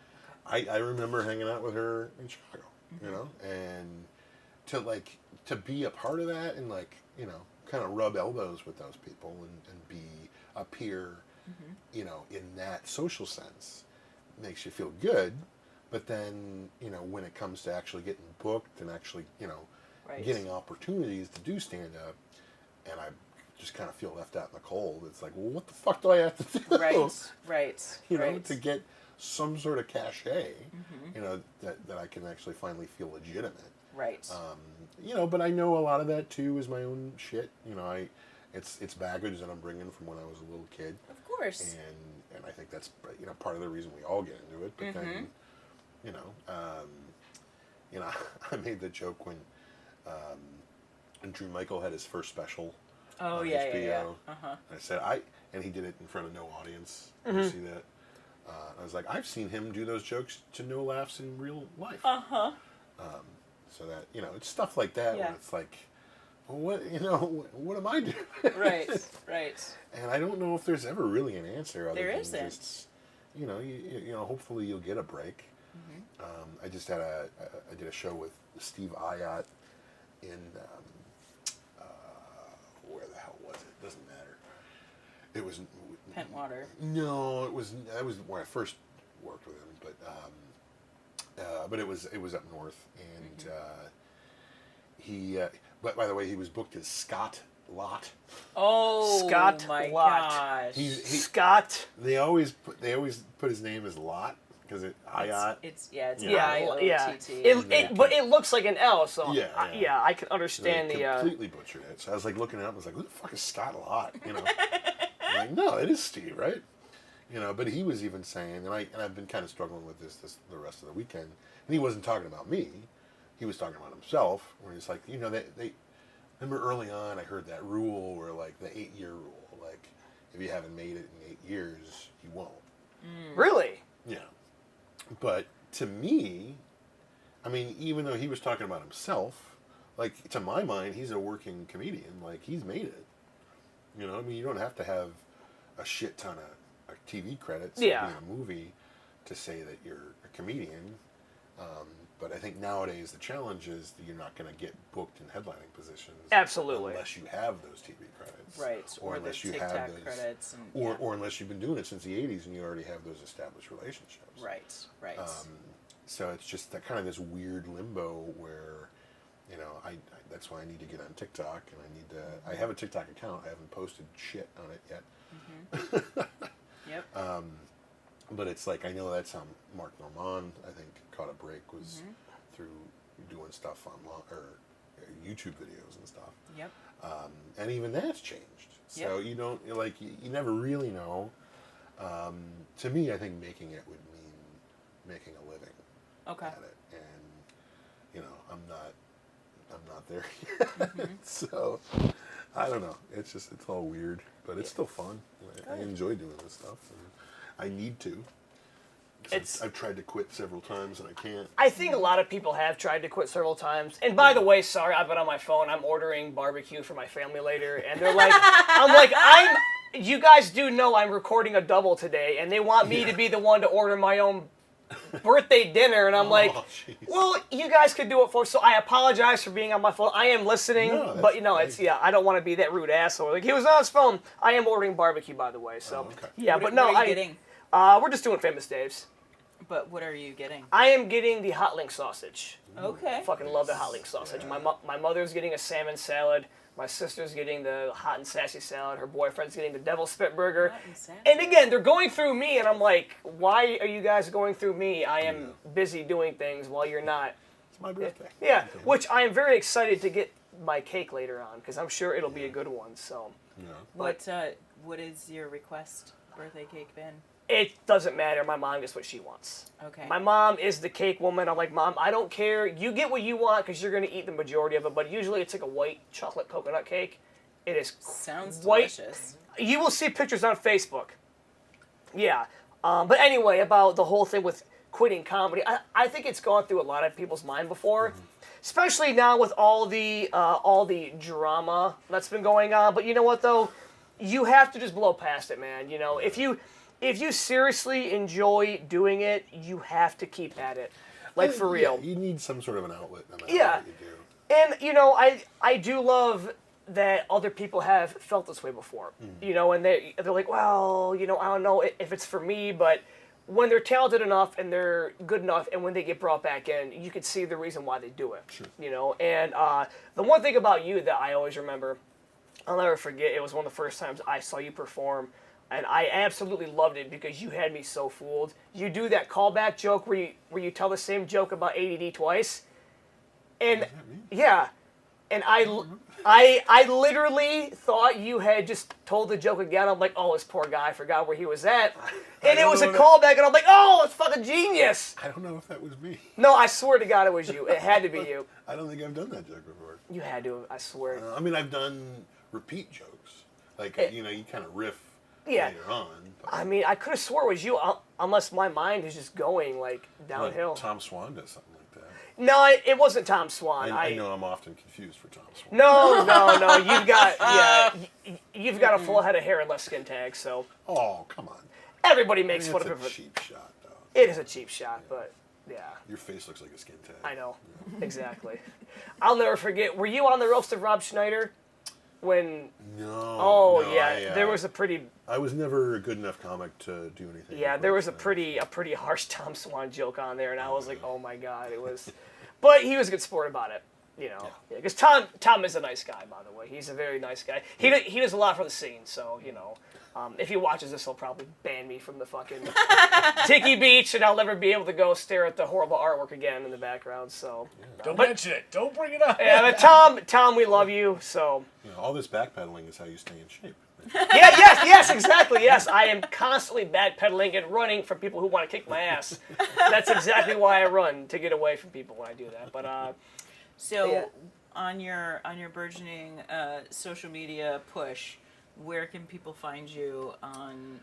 I remember hanging out with her in Chicago, you know, and to be a part of that and, like, you know, kind of rub elbows with those people and be a peer, you know, in that social sense makes you feel good. But then, you know, when it comes to actually getting booked and actually, you know, getting opportunities to do stand-up, and I just kind of feel left out in the cold, it's like, well, what the fuck do I have to do? Right. You know, to get some sort of cachet, you know, that I can actually finally feel legitimate. Right. You know, but I know a lot of that too is my own shit. You know, it's baggage that I'm bringing from when I was a little kid. Of course. And I think that's, you know, part of the reason we all get into it. But then, you know, I made the joke when Drew Michael had his first special on HBO. I said and he did it in front of no audience. Did you see that? I was like, I've seen him do those jokes to no laughs in real life. So that, you know, it's stuff like that where it's like, well, what am I doing? Right. And I don't know if there's ever really an answer. Other There than isn't. Just, you know, hopefully you'll get a break. I just I did a show with Steve Ayotte in, where the hell was it? Doesn't matter. It was Pentwater. No, that was where I first worked with him, but it was up north, and he. But by the way, he was booked as Scott Lott. Oh, Scott my Lott. gosh. Scott. They always put his name as Lott because Ayotte. It's Yeah. IOTT. But it looks like an L, so Yeah. I can understand They the. completely butchered it. So I was like looking it up. I was like, "Who the fuck is Scott Lott?" You know. I'm like, no, it is Steve, right? You know. But he was even saying, and I've been kind of struggling with this the rest of the weekend. And he wasn't talking about me. He was talking about himself. Where he's like, you know, they remember early on I heard that rule where, like, the 8-year rule, like, if you haven't made it in 8 years, you won't. Really? Yeah. But to me, I mean, even though he was talking about himself, like, to my mind, he's a working comedian. Like, he's made it. You know, I mean, you don't have to have a shit ton of TV credits in a movie to say that you're a comedian. But I think nowadays the challenge is that you're not going to get booked in headlining positions. Absolutely. Unless you have those TV credits. Right. Or the unless you TikTok have those, credits. And, or unless you've been doing it since the 80s and you already have those established relationships. Right. So it's just that kind of this weird limbo where, you know, I that's why I need to get on TikTok, and I have a TikTok account. I haven't posted shit on it yet. Yep. But it's like, I know that's how Mark Normand, I think, caught a break, was through doing stuff online, or YouTube videos and stuff. Yep. And even that's changed. So you don't, like, you never really know. To me, I think making it would mean making a living at it. And, you know, I'm not there yet. So, I don't know. It's all weird. But it's still fun. I enjoy doing this stuff. And I need to. I've tried to quit several times and I can't. I think a lot of people have tried to quit several times. And by the way, sorry, I've been on my phone. I'm ordering barbecue for my family later, and they're like, you guys do know I'm recording a double today, and they want me to be the one to order my own birthday dinner, and I'm like, geez. well, you guys could do it for. So I apologize for being on my phone. I am listening, but you know, I don't want to be that rude asshole. Like, he was on his phone. I am ordering barbecue, by the way. So What are you getting? We're just doing Famous Dave's. But what are you getting? I am getting the hot link sausage. Okay. I fucking love the hot link sausage. Yeah. My mother's getting a salmon salad. My sister's getting the hot and sassy salad. Her boyfriend's getting the devil's spit burger. Hot and sassy. And again, they're going through me, and I'm like, why are you guys going through me? I am busy doing things while you're not. It's my birthday. Yeah, which I am very excited to get my cake later on because I'm sure it'll be a good one. So, What is your request birthday cake been? it doesn't matter. My mom gets what she wants. Okay. My mom is the cake woman. I'm like, Mom, I don't care. You get what you want because you're going to eat the majority of it. But usually it's like a white chocolate coconut cake. It is Sounds white. delicious. You will see pictures on Facebook. Yeah. But anyway, about the whole thing with quitting comedy, I think it's gone through a lot of people's mind before, especially now with all the drama that's been going on. But you know what, though? You have to just blow past it, man. You know, if you seriously enjoy doing it, you have to keep at it. Like, for real. Yeah, you need some sort of an outlet no matter Yeah. what you do. And, you know, I do love that other people have felt this way before. You know, and they're like, well, you know, I don't know if it's for me, but when they're talented enough and they're good enough and when they get brought back in, you can see the reason why they do it. Sure. You know, and the one thing about you that I always remember, I'll never forget, it was one of the first times I saw you perform, and I absolutely loved it because you had me so fooled. You do that callback joke where you tell the same joke about ADD twice, and yeah, and I literally thought you had just told the joke again. I'm like, oh, this poor guy, I forgot where he was at, and it was a callback, and I'm like, oh, it's fucking genius. I don't know if that was me. No, I swear to God, it was you. It had to be you. I don't think I've done that joke before. You had to. I swear. I mean, I've done repeat jokes. Like, you know, you kind of riff later on. But I mean, I could have swore it was you, unless my mind is just going, like, downhill. Tom Swan does something like that. No, it wasn't Tom Swan. I know I'm often confused for Tom Swan. No. You've got a full head of hair and less skin tags, so Oh, come on. everybody I makes mean, fun that's of a it. cheap shot, though. It is a cheap shot, but yeah, Your face looks like a skin tag. I know. Exactly. I'll never forget. Were you on the roast of Rob Schneider? When No. there was a pretty I was never a good enough comic to do anything. there was a pretty harsh Tom Swan joke on there, and I was like, oh my God, it was. But he was a good sport about it, you know. Because Tom is a nice guy, by the way. He's a very nice guy. He does a lot for the scene, so you know. If he watches this, he'll probably ban me from the fucking Tiki Beach, and I'll never be able to go stare at the horrible artwork again in the background. So Don't mention it. Don't bring it up. yeah, but Tom, we love you. So You know, all this backpedaling is how you stay in shape. yes, exactly. Yes, I am constantly backpedaling and running from people who want to kick my ass. That's exactly why I run, to get away from people when I do that. But So, yeah. on your burgeoning social media push, where can people find you on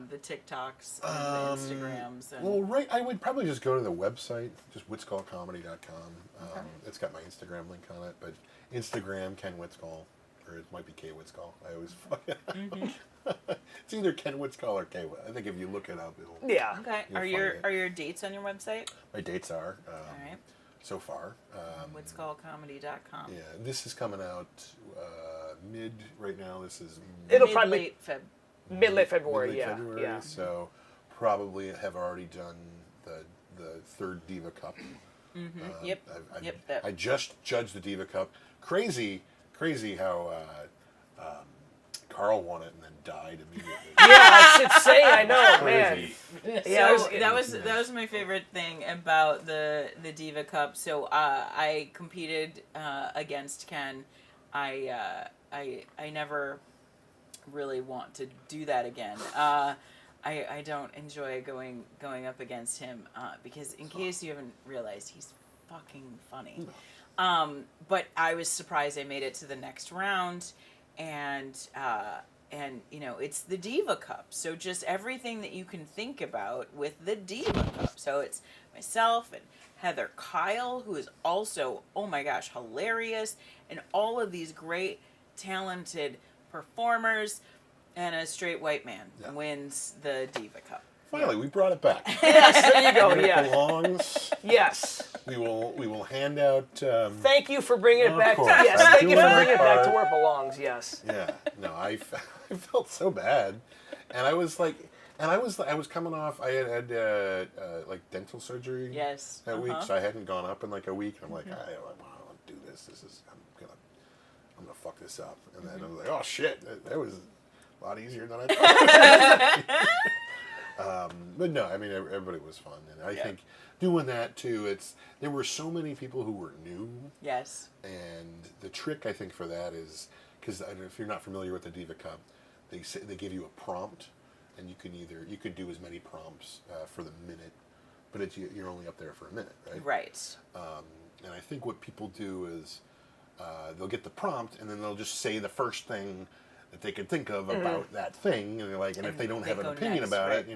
the TikToks and the Instagrams? And... Well, I would probably just go to the website, just witzgallcomedy.com. It's got my Instagram link on it, but Instagram, Ken Witzgall, or it might be K Witzgall. I always fuck it up. It's either Ken Witzgall or K. I think if you look it up, it'll. yeah, Okay. You'll Are find your dates on your website? My dates are All right. so far. Witzgallcomedy.com. Yeah, this is coming out mid right now. This is It'll Mid, probably late Feb. mid-late February. mid-late Yeah, February, yeah. So probably have already done the third Diva Cup. Yep. I just judged the Diva Cup. Crazy how Carl won it and then died immediately. Yeah, it's insane. I know, man. Crazy. Yeah, So that was my favorite thing about the Diva Cup. So I competed against Ken. I never really want to do that again. I don't enjoy going up against him because, in case you haven't realized, he's fucking funny. But I was surprised I made it to the next round, and you know, it's the Diva Cup, so just everything that you can think about with the Diva Cup. So it's myself and Heather Kyle, who is also, oh my gosh, hilarious, and all of these great, talented performers, and a straight white man wins the Diva Cup. Finally, we brought it back. Yes, there you go. It Yeah. belongs. Yes. We will hand out. Thank you for bringing it Of back. course. Yes. I'm Thank you for doing bringing it my back to part. where it belongs. Yes. Yeah. No, I felt so bad, and I was coming off. I had like dental surgery. Yes. That week, so I hadn't gone up in like a week. I'm like, I don't want to do this. I'm gonna fuck this up. And then I was like, oh shit, that was a lot easier than I thought. But no, I mean, everybody was fun. And I think doing that, too, there were so many people who were new. Yes. And the trick, I think, for that is, because if you're not familiar with the Diva Cup, they give you a prompt, and you could do as many prompts for the minute, but you're only up there for a minute, right? Right. And I think what people do is they'll get the prompt, and then they'll just say the first thing that they could think of about that thing, and they're like, and if they don't have an opinion about it,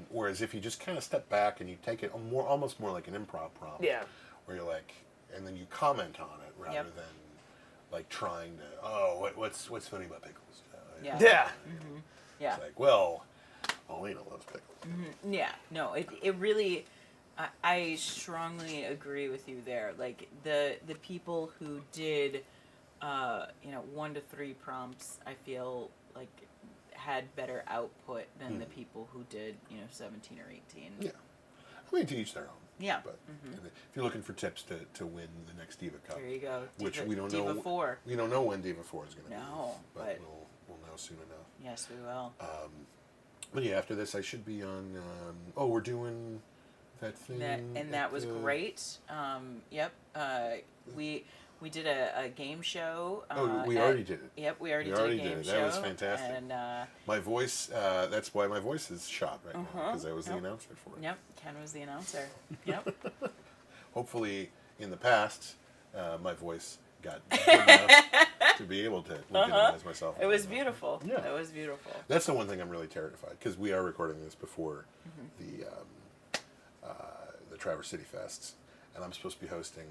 whereas if you just kind of step back and you take it almost more like an improv prompt, where you're like, and then you comment on it rather than like trying to, what's funny about pickles? Yeah. Mm-hmm. Yeah. It's like, well, Paulina loves pickles. Mm-hmm. Yeah. No, it really, I strongly agree with you there. Like the people who did, 1 to 3 prompts, I feel like had better output than the people who did, 17 or 18. Yeah. I mean, to each their own. Yeah. But if you're looking for tips to win the next Diva Cup, there you go. Which we don't know. Diva 4. We don't know when Diva 4 is going to be. No, but we'll know soon enough. Yes, we will. But yeah, after this, I should be on. We're doing that thing. That was great. Yep. We did a game show. We already did it. Yep, we already did a game show. That was fantastic. And my voice, that's why my voice is shot right now, because I was the announcer for it. Yep, Ken was the announcer. Yep. Hopefully, in the past, my voice got good enough to be able to legitimize myself. It was beautiful. Yeah. It was beautiful. That's the one thing I'm really terrified, because we are recording this before the Traverse City Fests, and I'm supposed to be hosting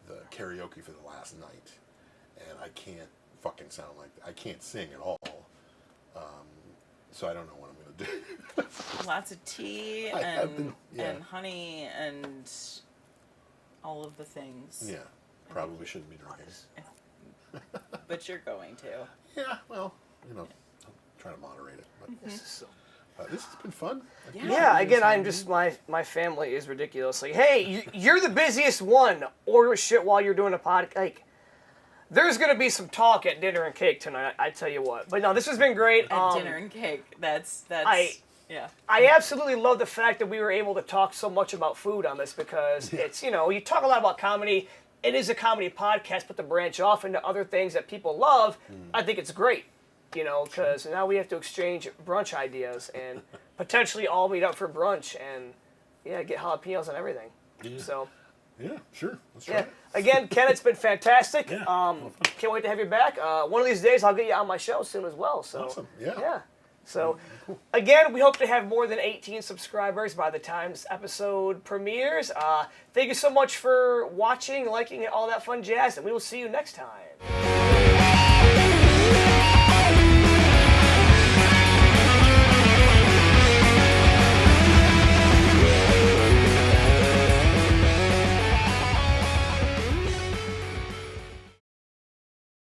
the karaoke for the last night, and I can't fucking sound like that. I can't sing at all, so I don't know what I'm going to do. Lots of tea and honey and all of the things. Yeah, probably shouldn't be drinking. But you're going to. Yeah, well, I'll try to moderate it. But This is so. This has been fun. Yeah, again, I'm just, my family is ridiculous. Like, hey, you're the busiest one. Order shit while you're doing a podcast. Like, there's going to be some talk at dinner and cake tonight, I tell you what. But no, this has been great. At dinner and cake. That's yeah. I absolutely love the fact that we were able to talk so much about food on this, because it's, you talk a lot about comedy. It is a comedy podcast, but to branch off into other things that people love, I think it's great. Because now we have to exchange brunch ideas and potentially all meet up for brunch and, get jalapenos and everything. Yeah. So. Yeah, sure. Let's try it. Again, Ken, it's been fantastic. Yeah. Can't wait to have you back. One of these days, I'll get you on my show soon as well. So. Awesome. Yeah. Yeah. So, again, we hope to have more than 18 subscribers by the time this episode premieres. Thank you so much for watching, liking, and all that fun jazz, and we will see you next time.